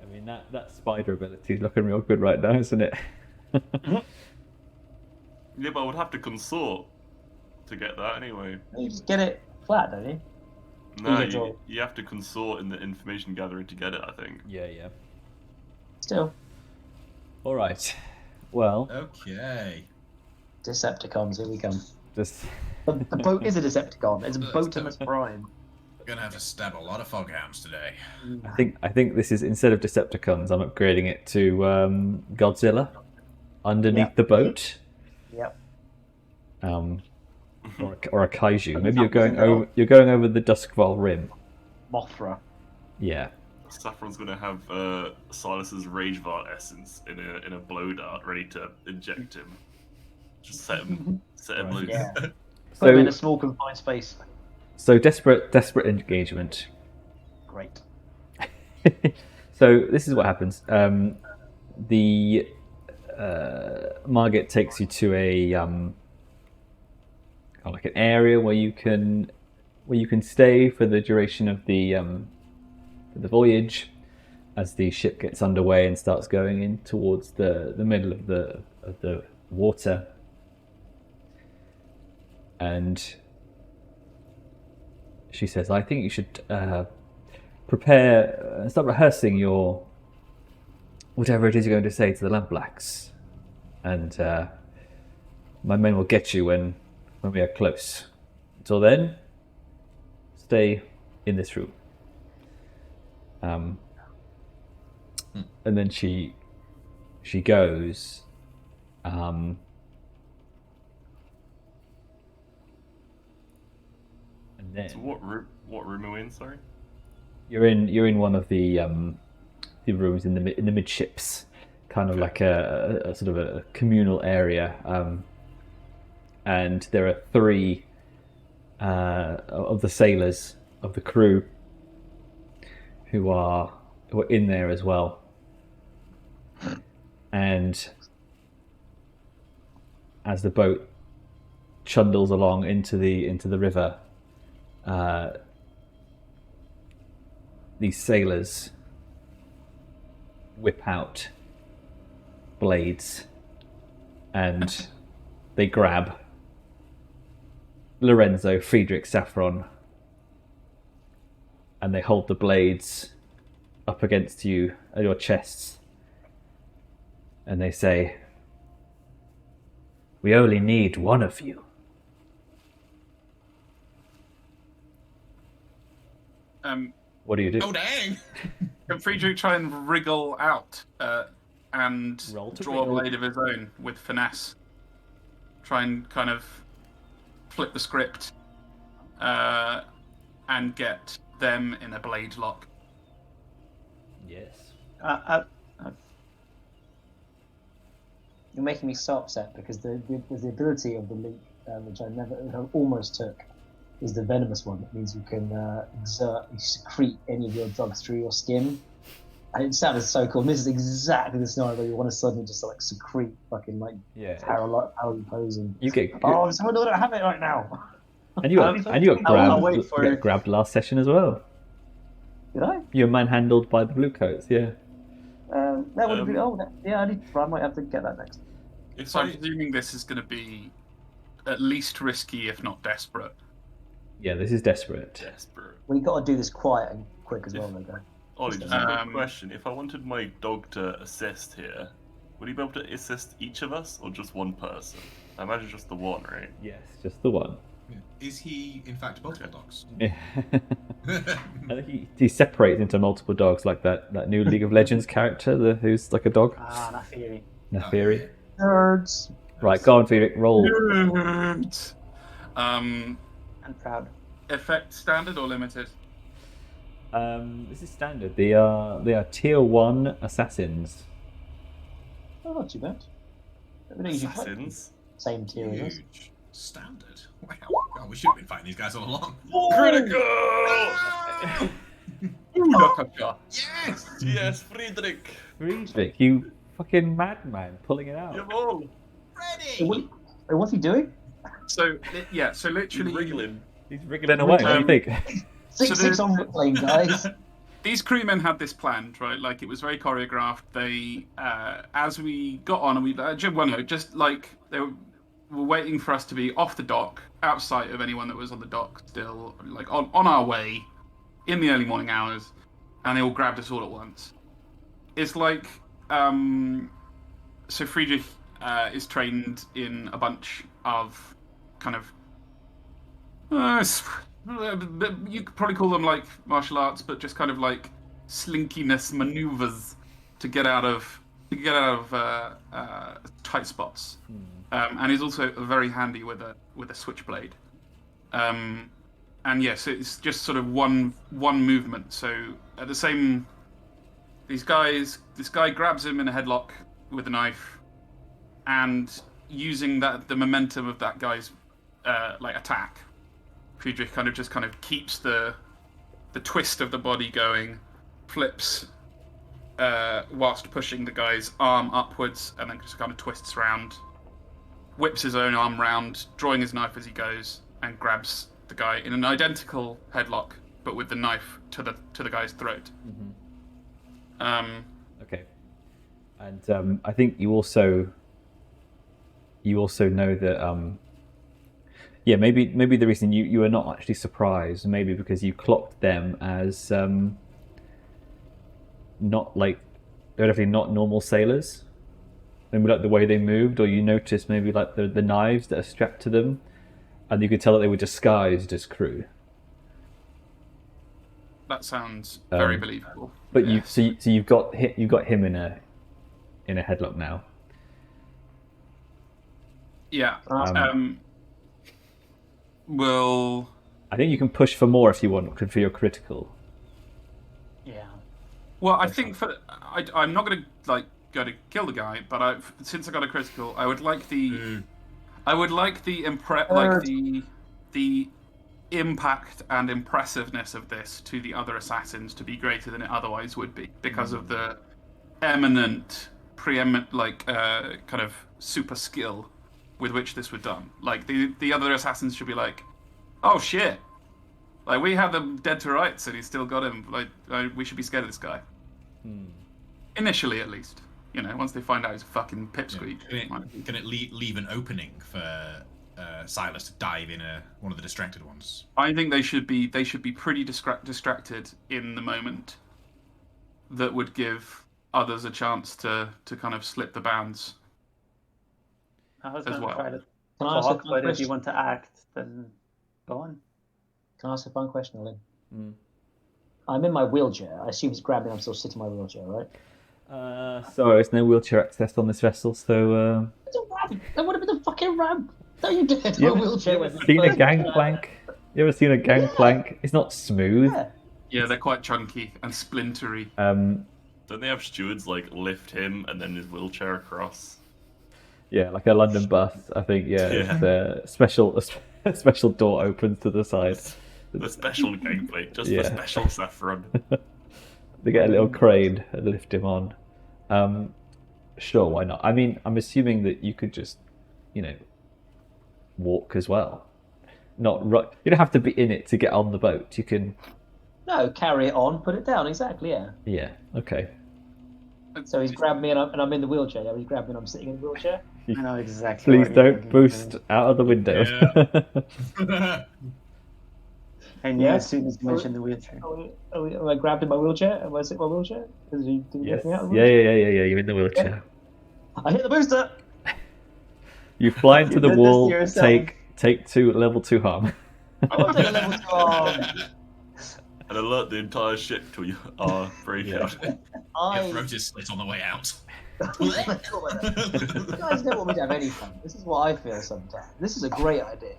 I mean, that spider ability is looking real good right now, isn't it? Yeah, but I would have to consort to get that anyway. You just get it flat, don't you? No, You draw. you have to consort in the information gathering to get it, I think. Yeah. Still, All right. Well, Okay. Decepticons, here we come. just The boat is a Decepticon. It's a boat in its prime. Gonna have to stab a lot of Foghounds today. I think this is, instead of Decepticons, I'm upgrading it to Godzilla underneath Yep. the boat. Yep. Or a kaiju. Maybe you're going over the Duskval Rim. Mothra. Yeah. Saffron's gonna have Silas's Ragevart essence in a blow dart ready to inject him. Just set him Right. loose. Yeah. Put him in a So small confined space. so desperate engagement. Great. So this is what happens. The Margit takes you to a like an area where you can stay for the duration of the voyage, as the ship gets underway and starts going in towards the middle of the water. And she says, "I think you should prepare, start rehearsing your whatever it is you're going to say to the lampblacks, and my men will get you when we are close. Until then, stay in this room." And then she goes. And then So what room are we in? Sorry. you're in one of the rooms in the midships, kind of like a sort of a communal area. And there are three of the sailors of the crew who are in there as well. And as the boat chundles along into the river, these sailors whip out blades and they grab Lorenzo, Friedrich, Saffron, and they hold the blades up against you at your chests, and they say, "We only need one of you." What do you do? Oh dang! Can Friedrich try and wriggle out and Roll to draw a wriggle. blade of his own with finesse? Try and kind of flip the script and get them in a blade lock. Yes. You're making me so upset because there's the ability of the link, which I almost took, is the venomous one. That means you can secrete any of your drugs through your skin. And it sounded so cool. And this is exactly the scenario where you want to suddenly just like secrete fucking like paralysing. You get Oh, I'm so annoyed I don't have it right now. and you got I'll wait grabbed. for You it. got grabbed last session as well. Did I? You were manhandled by the bluecoats. Yeah. That would have been. I might have to get that next. So I'm presuming this is going to be at least risky, if not desperate. Yeah. This is desperate. Desperate. Well, you got to do this quiet and quick as well, though. Ollie, just a quick question. If I wanted my dog to assist here, would he be able to assist each of us or just one person? I imagine just the one, right? Yes, just the one. Is he, in fact, multiple dogs? I think he separates into multiple dogs, like that new League of Legends character who's like a dog. Not theory. Neferi. Nerds. Right, go on, Friedrich, roll. I'm proud. Effect standard or limited? This is standard. They are tier 1 assassins. Oh, not too bad. We don't usually play Assassins. same tier as us. Huge. Standard. Wow. God, we should have been fighting these guys all along. Critical! Yes! Yes, Friedrich! Friedrich, you fucking madman, pulling it out. Jawohl! Ready! Wait, what's he doing? So literally, He's wriggling away. What do you think? 6-6 on whippling, guys. these crewmen had this planned, right? Like it was very choreographed. They, as we got on, and just like they were waiting for us to be off the dock, out sight of anyone that was on the dock, still like on our way, in the early morning hours, and they all grabbed us all at once. It's like, so Friedrich is trained in a bunch of kind of. You could probably call them like martial arts, but just kind of like slinkiness maneuvers to get out of tight spots. And he's also very handy with a switchblade. And yes, it's just sort of one movement. So at the same, this guy grabs him in a headlock with a knife, and using the momentum of that guy's like attack, Friedrich kind of keeps the twist of the body going, flips whilst pushing the guy's arm upwards, and then just kind of twists around, whips his own arm round, drawing his knife as he goes, and grabs the guy in an identical headlock, but with the knife to the guy's throat. Okay. And I think you also know that maybe the reason you are not actually surprised, maybe because you clocked them as not like they're definitely not normal sailors. Maybe like the way they moved, or you noticed maybe like the knives that are strapped to them, and you could tell that they were disguised as crew. That sounds very believable. But yes. you've got him in a headlock now. Yeah. Well, I think you can push for more if you want, for your critical. Yeah. Well, I think I'm not going to go to kill the guy, but since I got a critical, I would like the the impact and impressiveness of this to the other assassins to be greater than it otherwise would be, because of the preeminent kind of super skill with which this was done. Like the other assassins should be like, oh shit, like we have them dead to rights and he's still got him. Like we should be scared of this guy. Initially, at least. You know, once they find out he's a fucking pipsqueak. Yeah. Can it leave an opening for Silas to dive in one of the distracted ones? I think they should be pretty distracted in the moment. That would give others a chance to kind of slip the bands. I was as going to well. try to Can I ask a talk, fun but if question? you want to act, then go on. Can I ask a fun question, Olly? I'm in my wheelchair. I assume it's grabbing. I'm still sitting in my wheelchair, right? Sorry, there's no wheelchair access on this vessel, so. It's a ramp. That would have been the fucking ramp. No, you did. You My wheelchair ever seen a gangplank? You ever seen a gangplank? It's not smooth. Yeah, they're quite chunky and splintery. Don't they have stewards lift him and then his wheelchair across? Yeah, like a London bus, I think. Yeah, it's a special door opens to the side. The special gangplank, just for special Saffron. They get a little crane and lift him on. Sure, why not? I mean, I'm assuming that you could just, walk as well. Not right. You don't have to be in it to get on the boat. You can. No, carry it on, put it down. Exactly. Yeah. Yeah. Okay. So he's grabbed me and I'm in the wheelchair. Yeah, he's grabbed me and I'm sitting in the wheelchair. I know exactly. Please don't boost out of the window. Yeah. I knew as soon as you mentioned the wheelchair. Am I grabbed in my wheelchair? Am I sitting in my wheelchair? Did he Yes. get me out of the Yeah. wheelchair? You're in the wheelchair. I hit the booster. You fly into the did this wall. to yourself. Take 2 level 2 harm. I want to take a level 2 arm. And alert the entire ship to our breakout. Your throat is slit on the way out. You guys don't want me to have any fun. This is what I feel sometimes. This is a great idea.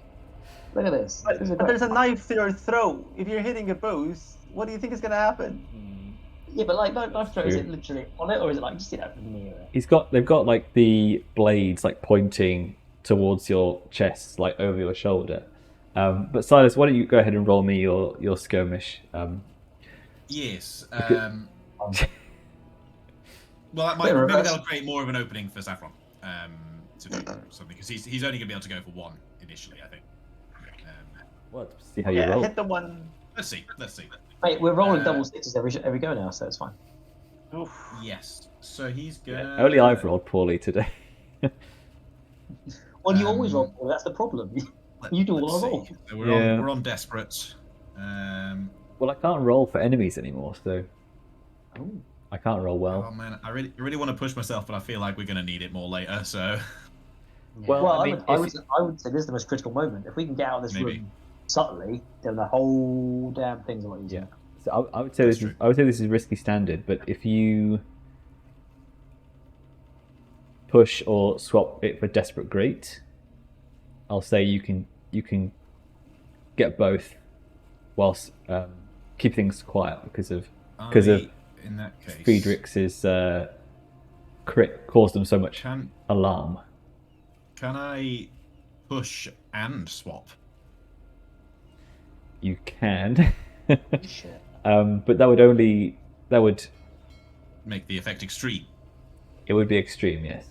Look at this. This is But there's a knife to your throat. If you're hitting a boost, what do you think is going to happen? Yeah, but knife throat, is it literally on it, or is it just near it? They've got the blades pointing towards your chest, over your shoulder. But Silas, why don't you go ahead and roll me your skirmish? Yes. Well, maybe that'll create more of an opening for Saffron to do something, because he's only going to be able to go for one in initially, I think. Well, see how you roll. Hit the one. Let's see. Wait, we're rolling double sixes every go now, so it's fine. Oof. Yes. So he's gonna. Only I've rolled poorly today. Well, you always roll poorly, that's the problem. You do all let's our roll. see. So Yeah. we're on desperate. Well, I can't roll for enemies anymore, so Oh. I can't roll well. Oh man, I really want to push myself, but I feel like we're gonna need it more later. So Well, Well, I mean, I would say this is the most critical moment. If we can get out of this Maybe. room subtly, then the whole damn thing's a lot easier. So I would say That's this is true. I would say this is risky standard, but if you push or swap it for desperate great, I'll say you can get both whilst keep things quiet because of in that case, Friedrich's crit caused them so much can alarm. I push and swap? You can, Shit. but that would Make the effect extreme. it would be extreme, yes.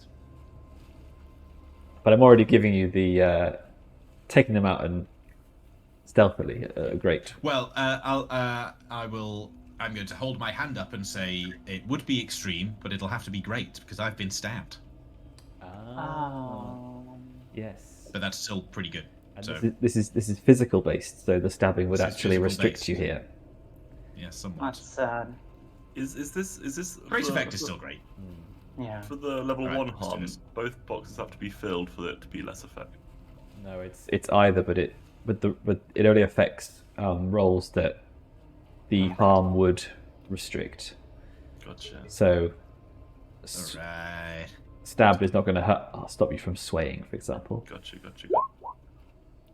But I'm already giving you the taking them out and stealthily. Great. Well, I'm going to hold my hand up and say it would be extreme, but it'll have to be great because I've been stabbed. Yes. But that's still pretty good. And So this is physical based, so the stabbing would This is actually physical restrict based. you here. yeah, somewhat. That's sad. Is this Great for- effect is still great. Yeah. for the level Alright, 1 let's do harm? this. Both boxes have to be filled for it to be less effect. No, it's either, but it only affects rolls that the harm would restrict. Gotcha. So All right. stabbed is not going to stop you from swaying, for example. Gotcha.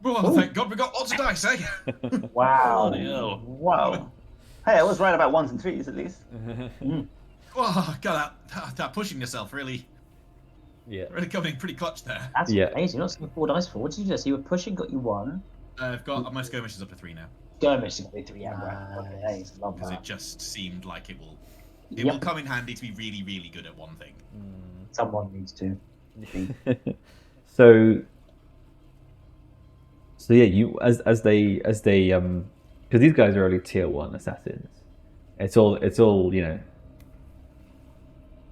Oh, thank God we got lots of dice, eh? Wow. Bloody hell. Wow. Hey, I was right about 1s and 3s at least. Oh, God, that pushing yourself really Yeah. coming in pretty clutch there. That's Yeah. amazing. You're not seeing 4 dice for. What did you do? So you were pushing, got you 1. I've got my skirmish is up to 3 now Skirmish got you 3. Yeah, right. Okay, Nice. love because it that. just seemed like it will Yep. come in handy to be really, really good at one thing. Someone needs to. So yeah, you as they because these guys are only tier 1 assassins. It's all I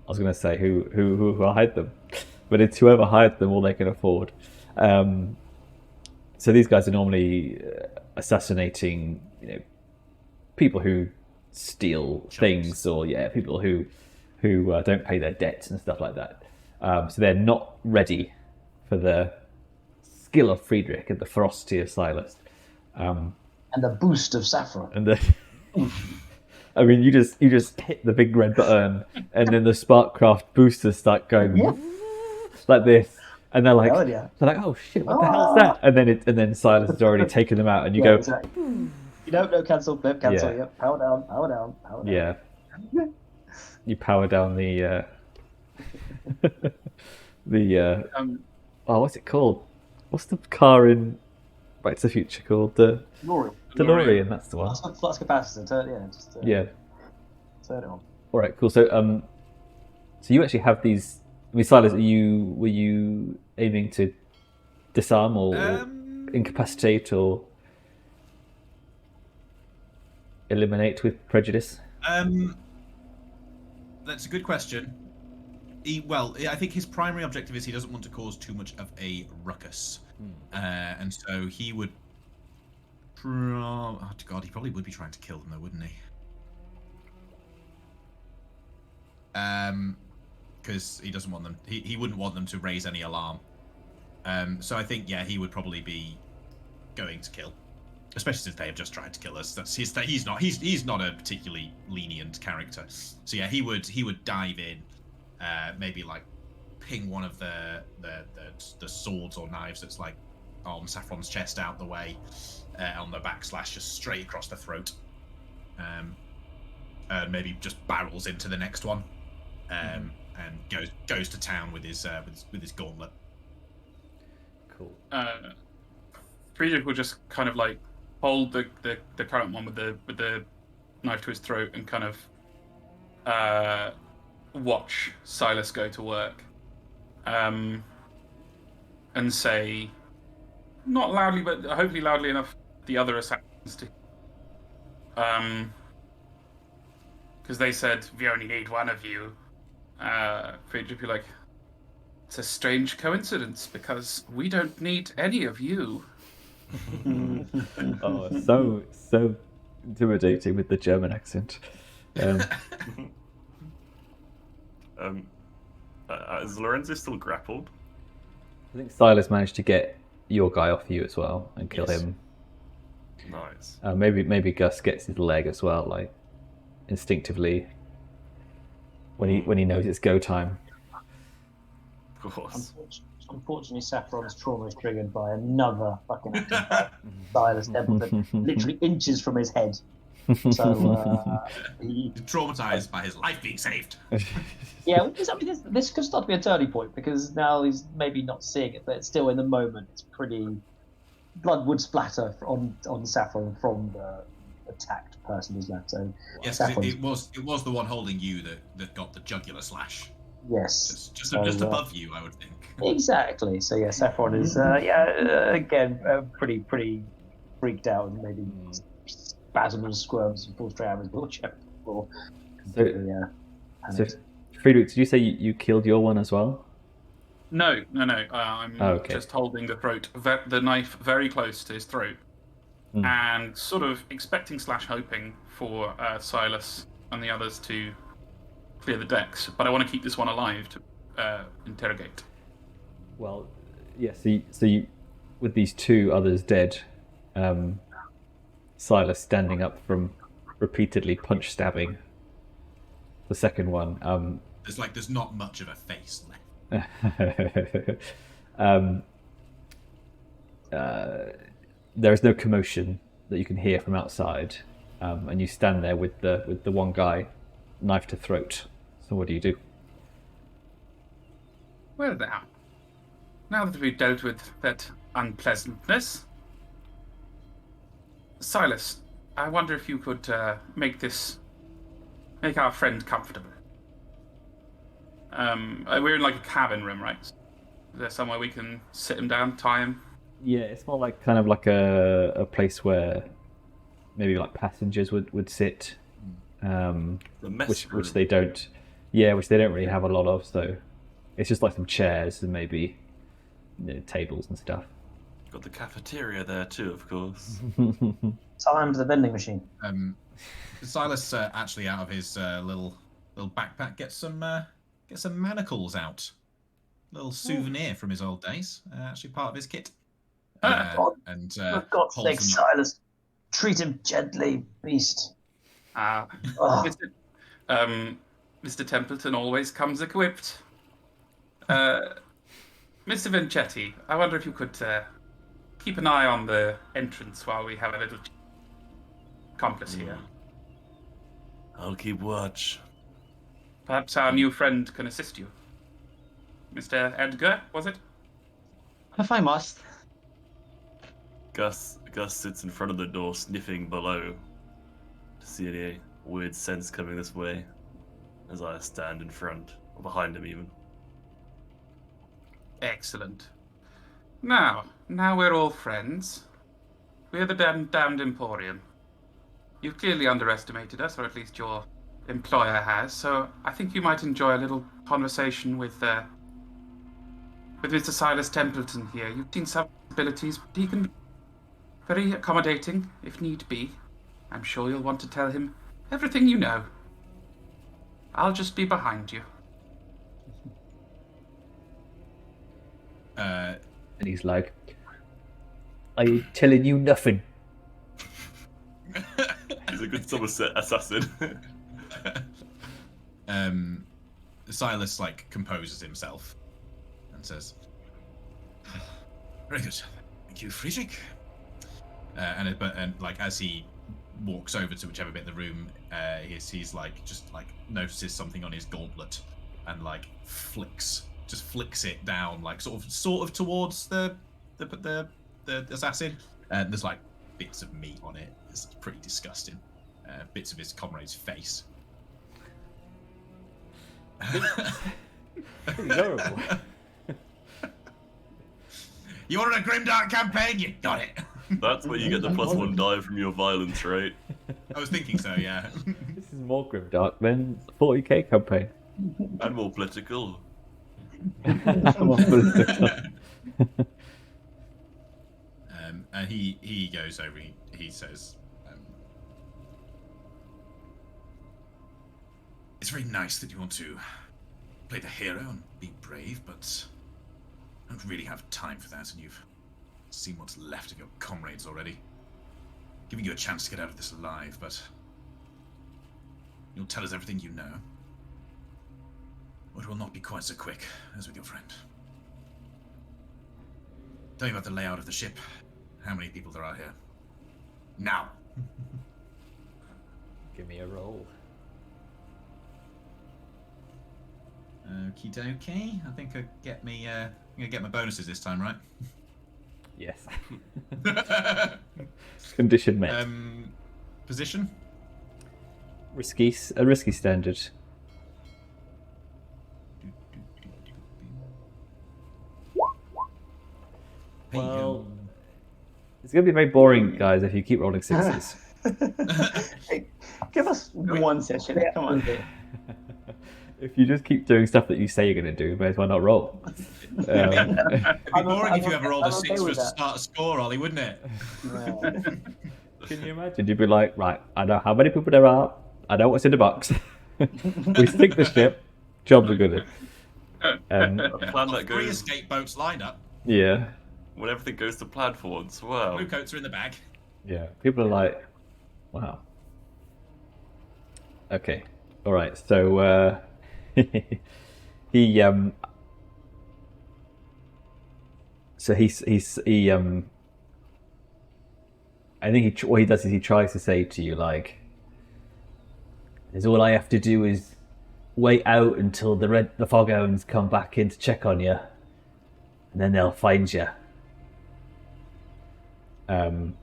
was going to say who hired them, but it's whoever hired them all they can afford. So these guys are normally assassinating people who steal things, or people who don't pay their debts and stuff like that. So they're not ready for the skill of Friedrich and the ferocity of Silas. And the boost of Saffron. And the, I mean, you just hit the big red button, and then the Sparkcraft boosters start going like this, and they're like, Hell yeah. oh shit, what the hell's that? And then Silas has already taken them out, and you go, Exactly. No, cancel, cancel. Yeah. Yep. Power down. yeah, you power down the what's it called? What's the car in Back to the Future called? The Lawrie. DeLorean, that's the one. Flux capacitor. Turn Yeah. Turn it on. All right, cool. So you actually have these. I mean, Silas, were you aiming to disarm or incapacitate or eliminate with prejudice? That's a good question. I think his primary objective is he doesn't want to cause too much of a ruckus, and so he would. Oh God, he probably would be trying to kill them, though, wouldn't he? Because he doesn't want them. He wouldn't want them to raise any alarm. So I think he would probably be going to kill, especially since they have just tried to kill us. He's not a particularly lenient character. So he would dive in, maybe like ping one of the swords or knives that's like on Saffron's chest out the way, on the backslash just straight across the throat, and maybe just barrels into the next one, and goes to town with his gauntlet. Cool. Friedrich will just kind of like hold the current one with the knife to his throat and kind of watch Silas go to work, and say, not loudly, but hopefully loudly enough for the other assassins to. Because they said we only need one of you. Friedrich would be like, it's a strange coincidence because we don't need any of you. Oh, so intimidating with the German accent. Is Lorenzo still grappled? I think Silas managed to get your guy off you as well and kill him. Nice. Maybe Gus gets his leg as well, like instinctively when he knows it's go time. Of course. Unfortunately, Saffron's trauma is triggered by another fucking attack. Silas Templeton, literally inches from his head. So He's traumatized by his life being saved. yeah, I mean, this could start to be a turning point because now he's maybe not seeing it, but still in the moment, it's pretty. Blood would splatter on Saffron from the attacked person who's left. So yes, it was the one holding you that got the jugular slash. Yes, just above you, I would think. Exactly. So yeah, Saffron is again pretty freaked out and maybe spasms and squirms and falls straight out of his wheelchair. So Friedrich, did you say you killed your one as well? No. I'm just holding the knife very close to his throat, and sort of expecting / hoping for Silas and the others to clear the decks. But I want to keep this one alive to interrogate. Well, yeah. So you, with these two others dead, Silas standing up from repeatedly punch stabbing the second one. There's not much of a face left. There is no commotion that you can hear from outside, and you stand there with the one guy, knife to throat. So what do you do? Well now that we've dealt with that unpleasantness, Silas, I wonder if you could make our friend comfortable. We're in like a cabin room, right? Is there somewhere we can sit him down, tie him? Yeah, it's more like kind of like a place where maybe like passengers would sit, which they don't. Yeah, which they don't really have a lot of. So it's just like some chairs and maybe tables and stuff. Got the cafeteria there too, of course. Time to the vending machine. Silas actually out of his little backpack gets some manacles out. Little souvenir from his old days. Actually part of his kit. For God's sake, Silas, treat him gently, beast. Mr. Templeton always comes equipped. Mr. Vincetti, I wonder if you could keep an eye on the entrance while we have a little accomplice here. I'll keep watch. Perhaps our new friend can assist you. Mr. Edgar, was it? If I must. Gus sits in front of the door, sniffing below to see any weird scents coming this way, as I stand in front, or behind him even. Excellent. Now we're all friends. We're the damned Emporium. You've clearly underestimated us, or at least your employer has, so I think you might enjoy a little conversation with Mr. Silas Templeton here. You've seen some abilities, but he can be very accommodating, if need be. I'm sure you'll want to tell him everything you know. I'll just be behind you. And he's like, I ain't telling you nothing. He's a good Somerset assassin. Silas composes himself and says, "Very good, thank you, Friedrich." And as he walks over to whichever bit of the room, he's notices something on his gauntlet and flicks it down sort of towards the assassin. There's bits of meat on it. It's pretty disgusting. Bits of his comrade's face. Pretty horrible. You wanted a grimdark campaign? You got it. That's where you get the +1 die from your violence, right? I was thinking so, yeah. This is more grimdark than 40k campaign. And more political. More political. And he goes over. He says, "It's very nice that you want to play the hero and be brave, but I don't really have time for that. And you've seen what's left of your comrades already. Giving you a chance to get out of this alive, but you'll tell us everything you know. Or it will not be quite so quick as with your friend. Tell me about the layout of the ship. How many people there are here? Now." Give me a roll. Okie dokie. I think I'm gonna get my bonuses this time, right? Yes. Condition met. Position? A risky standard. Well, it's going to be very boring, guys, if you keep rolling sixes. Hey, give us one session. Come on. If you just keep doing stuff that you say you're going to do, you may as well not roll. It'd be boring if you ever rolled a 6 for us to start a score, Olly, wouldn't it? Yeah. Can you imagine? You'd be like, right, I know how many people there are. I know what's in the box. We sink the ship. Jobs are good. A plan that 3 goes escape boats lined up. Yeah. when everything goes to plan for once. Wow. Blue coats are in the bag. Yeah. People are like, wow. Okay. All right. So he I think what he does is he tries to say to you, like, is all I have to do is wait out until the Foghounds come back in to check on you, and then they'll find you. And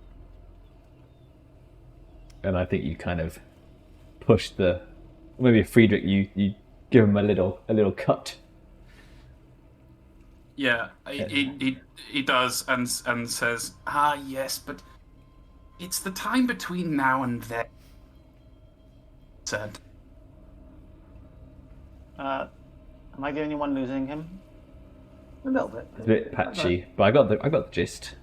I think you kind of push maybe Friedrich, you give him a little cut. Yeah, he does, and says, yes, but it's the time between now and then. Said. Am I the only one losing him? A little bit. It's a bit patchy, but I got the gist.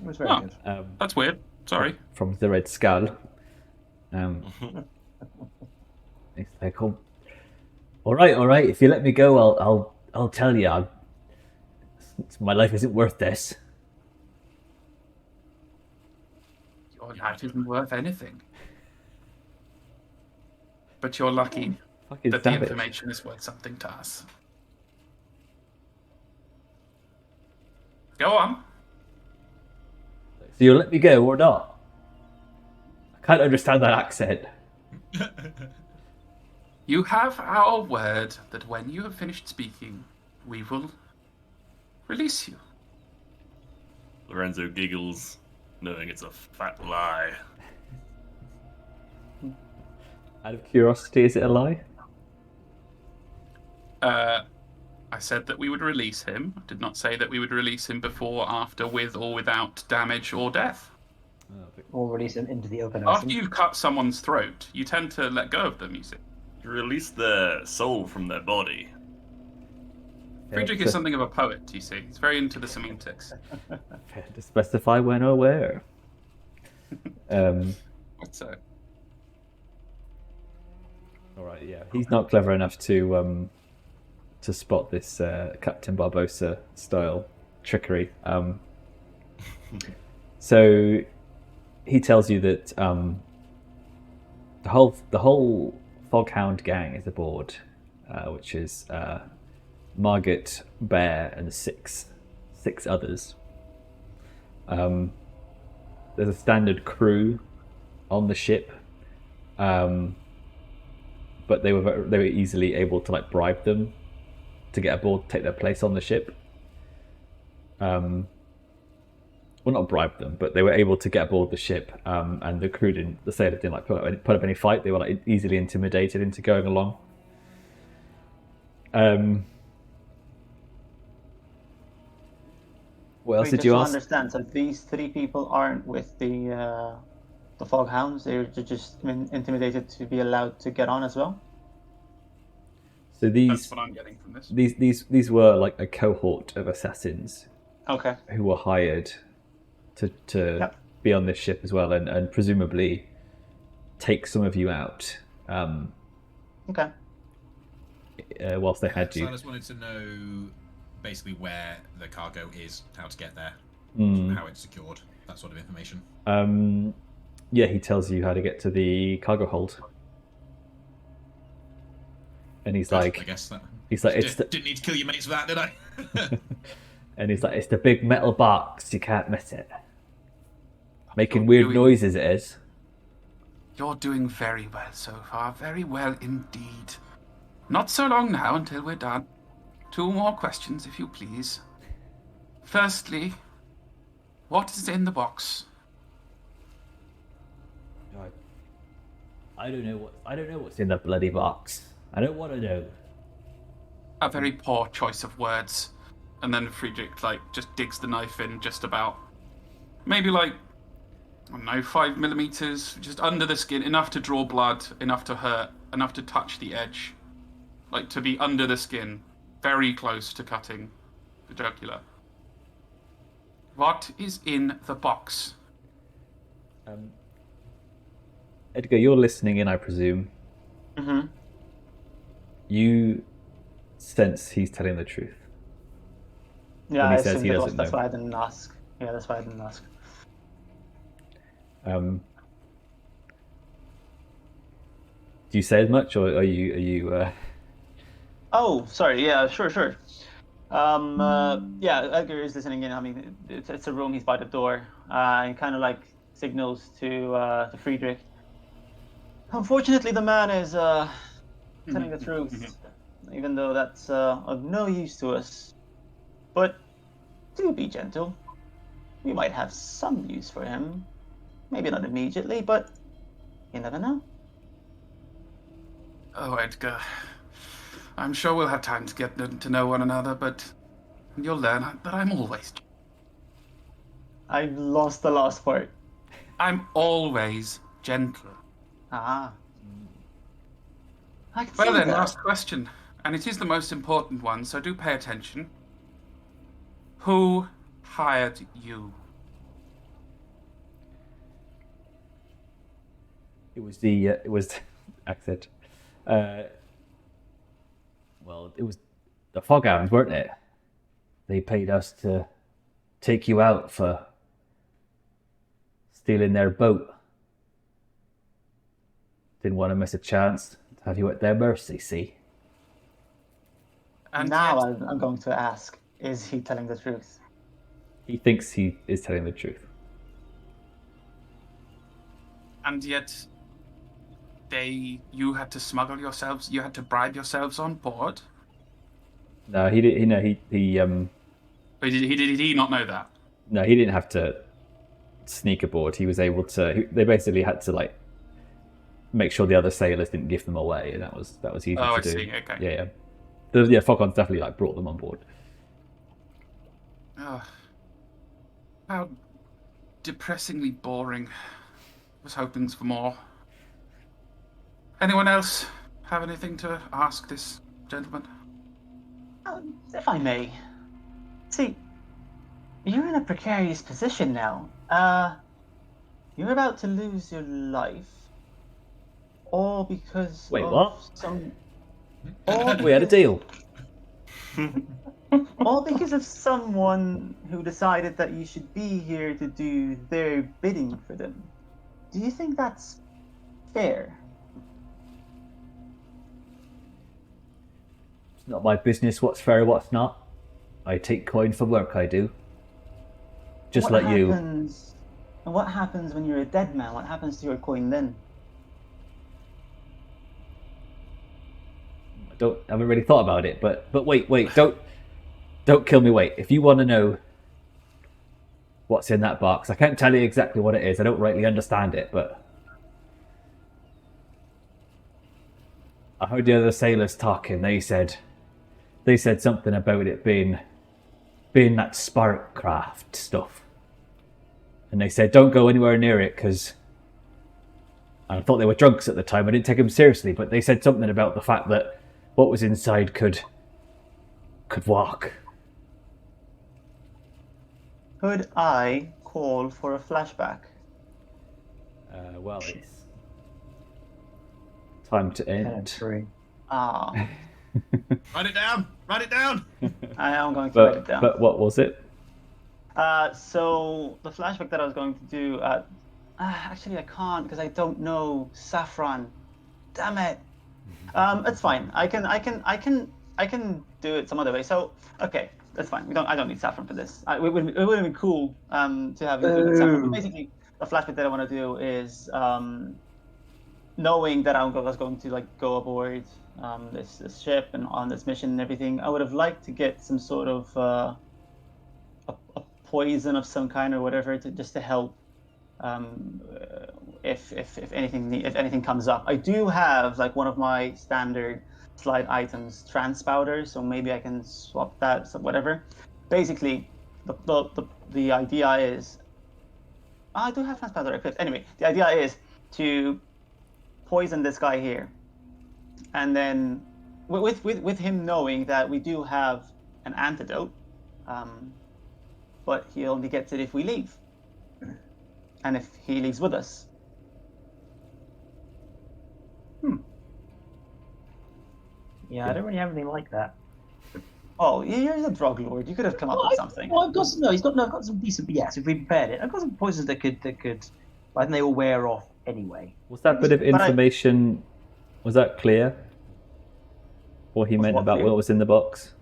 It was very good. That's weird. Sorry. From the Red Skull. It's like, all right. If you let me go, I'll tell you. My life isn't worth this. Your life isn't worth anything. But you're lucky that the information is worth something to us. Go on. So you'll let me go or not? I can't understand that accent. You have our word that when you have finished speaking, we will release you. Lorenzo giggles, knowing it's a fat lie. Out of curiosity, is it a lie? I said that we would release him. I did not say that we would release him before, after, with, or without damage or death. Or release them into the open After ocean. you've cut someone's throat, you tend to let go of them, you see. You release their soul from their body. Friedrich is something of a poet, you see. He's very into the semantics. Fair to specify when or where. What's that? All right, yeah. He's not clever enough to spot this Captain Barbosa style trickery. So he tells you that the whole Foghound gang is aboard, which is Margaret, Bear, and six others. There's a standard crew on the ship, but they were easily able to like bribe them to get aboard, take their place on the ship. Well, not bribe them, but they were able to get aboard the ship, and the sailors didn't like put up any fight. They were like easily intimidated into going along. What else Wait, did just you to ask? understand, so these 3 people aren't with the Foghounds. They're just intimidated to be allowed to get on as well. So That's what I'm getting from this. these were like a cohort of assassins Okay. who were hired to Yep. be on this ship as well, and presumably take some of you out. Okay. Whilst they had you. Silas wanted to know basically where the cargo is, how to get there, how it's secured, that sort of information. Yeah, he tells you how to get to the cargo hold. And he's Good, like, I guess that. he's like, it's Didn't need to kill your mates for that, did I? and he's like, it's the big metal box. You can't miss it. Making You're weird doing- noises, it is. You're doing very well so far. Very well indeed. Not so long now until we're done. 2 more questions, if you please. Firstly, what is in the box? I don't know what's in the bloody box. I don't want to know. A very poor choice of words. And then Friedrich, just digs the knife in just about, maybe I don't know, 5 millimeters, just under the skin, enough to draw blood, enough to hurt, enough to touch the edge. To be under the skin, very close to cutting the jugular. What is in the box? Edgar, you're listening in, I presume. Mm-hmm. You sense he's telling the truth. Yeah, When he I says assumed he it was. doesn't That's know. why I didn't ask. Yeah, that's why I didn't ask. Do you say as much, or are you? Oh, sorry. Yeah, sure. Yeah, Edgar is listening in. I mean, it's a room. He's by the door. He kind of signals to Friedrich. Unfortunately, the man is telling the truth, even though that's of no use to us. But do be gentle. We might have some use for him. Maybe not immediately, but you never know. Oh, Edgar. I'm sure we'll have time to get to know one another, but you'll learn that I'm always... I lost the last part. I'm always gentle. Ah. I can Well see then, that. last question. And it is the most important one, so do pay attention. Who hired you? It was the accent. Well, it was the Foghounds, weren't it? They paid us to take you out for stealing their boat. Didn't want to miss a chance to have you at their mercy, see? And now yet, I'm going to ask, is he telling the truth? He thinks he is telling the truth. and yet you had to smuggle yourselves, you had to bribe yourselves on board? No, he did. But did he not know that? No, he didn't have to sneak aboard. He was able to. They basically had to make sure the other sailors didn't give them away, and that was easy to I do. see. Okay. Yeah. Foghound's definitely brought them on board. Oh, how depressingly boring. Was hoping for more. Anyone else have anything to ask this gentleman? If I may. See, you're in a precarious position now. You're about to lose your life. All because Wait, of what? some... We had a deal. All because of someone who decided that you should be here to do their bidding for them. Do you think that's fair? It's not my business what's fair, what's not. I take coin for work, I do. Just What like you. happens, and what happens when you're a dead man? What happens to your coin then? I haven't really thought about it, but wait, don't kill me. Wait, if you want to know what's in that box, I can't tell you exactly what it is. I don't rightly understand it, but I heard the other sailors talking. They said something about it being being that spark craft stuff. And they said, don't go anywhere near it, because I thought they were drunks at the time. I didn't take them seriously, but they said something about the fact that what was inside could walk. Could I call for a flashback? Well, it's time to end. Ah. Write it down! Write it down! I am going to write it down. But what was it? So the flashback that I was going to do, actually I can't because I don't know Saffron. Damn it. It's fine. I can do it some other way. So okay, that's fine. I don't need Saffron for this. It would have been cool to have included Saffron. But basically, the flashback that I want to do is knowing that I was going to like go aboard this ship and on this mission and everything. I would have liked to get some sort of a poison of some kind or whatever just to help if anything comes up. I do have like one of my standard slide items, transpouter, so maybe I can swap that, so whatever. Basically, the idea is I do have transpouter equipped. Anyway, the idea is to poison this guy here, and then with him knowing that we do have an antidote, but he only gets it if we leave, and if he leaves with us. Yeah, I don't really have anything like that. Oh, you're a drug lord. You could have come up with something. Well, I've got some decent. Yes, if we prepared it, I've got some poisons that could. I think they all wear off anyway. Was that bit of information? Was that clear? What he meant about what was in the box?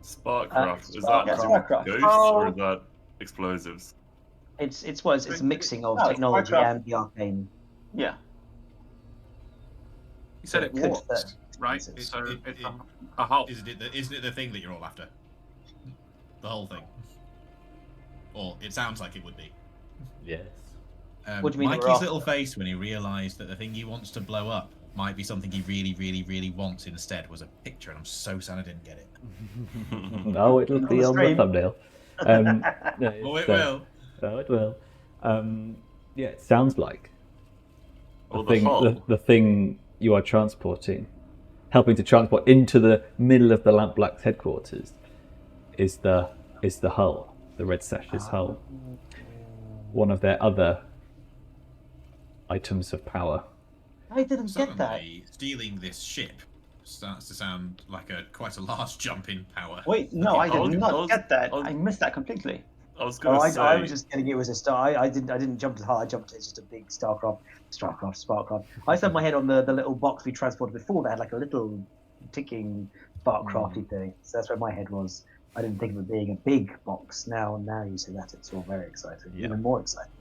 Sparkcraft. Is yeah, that Sparkcraft. ghosts or is that explosives? It's a mixing of technology Sparkcraft. and the arcane. Yeah. You said it Could works, right? it- So it's a hull. Isn't it the thing that you're all after? The whole thing. Or it sounds like it would be. Yes. What do you mean we're Mikey's after? little face when he realised that the thing he wants to blow up might be something he really, really, really wants instead was a picture, and I'm so sad I didn't get it. No, it'll be on the stream. thumbnail. No, Oh, it it's, will. Oh, it will. Yeah, it sounds like Or the thing you are transporting, helping to transport into the middle of the Lampblack's headquarters, is the hull, the Red Sash's hull. One of their other items of power. I didn't get that. Suddenly, stealing this ship starts to sound like quite a large jump in power. Wait, no, I did not get that. I was- I missed that completely. I was going to say. I was just getting it was a star. I didn't jump to hull. I jumped to just a big sparkcraft. I set my head on the little box we transported before. That had like a little ticking sparkcrafty thing. So that's where my head was. I didn't think of it being a big box. Now you say that, it's all very exciting. Yeah. Even more exciting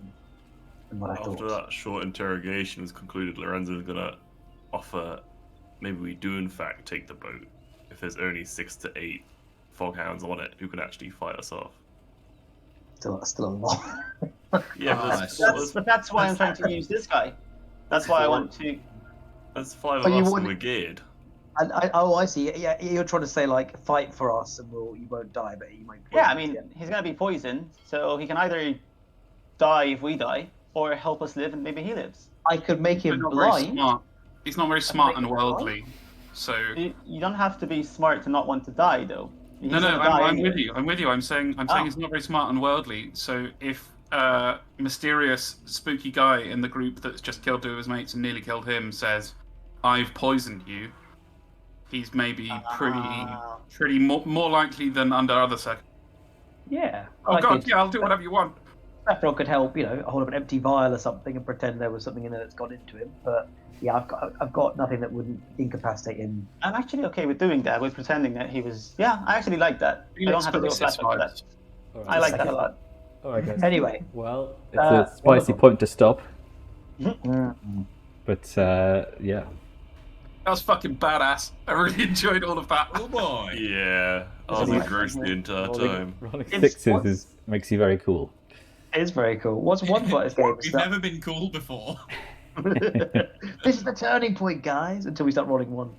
than what I After thought. that short interrogation was concluded, Lorenzo was going to offer maybe we do in fact take the boat if there's only 6 to 8 foghounds on it who can actually fight us off. Still a lot. Yeah, But that's why I'm trying to use this guy. That's why I want to. that's 5 But of you us and wouldn't- we're geared. I see. Yeah, you're trying to say like fight for us and you won't die, but you might. Yeah, I mean, he's gonna be poisoned, so he can either die if we die, or help us live and maybe he lives. I could make He's him not very blind. smart. He's not very smart and make him blind? worldly. So You don't have to be smart to not want to die, though. He's no, gonna die I'm anyway. with you. I'm with you. I'm saying he's not very smart and worldly. So if mysterious, spooky guy in the group that's just killed 2 of his mates and nearly killed him says, "I've poisoned you," he's maybe pretty more likely than under other circumstances. Yeah. Oh God, yeah, I'll do whatever you want. Saffron could help, hold up an empty vial or something and pretend there was something in there that's gone into him. But yeah, I've got nothing that wouldn't incapacitate him. I'm actually okay with doing that, with pretending that he was. Yeah, I actually like that. I don't have to do a flashback for that. I like that a lot. All right, guys. Anyway, Well, it's a spicy point to stop. Mm-mm. But yeah. That was fucking badass. I really enjoyed all of that. Oh boy! Yeah, I was engrossed the entire time. Rolling It's- 6s makes you very cool. It's very cool. What's one part of this game? is We've that- never been cool before. This is the turning point, guys. Until we start rolling one.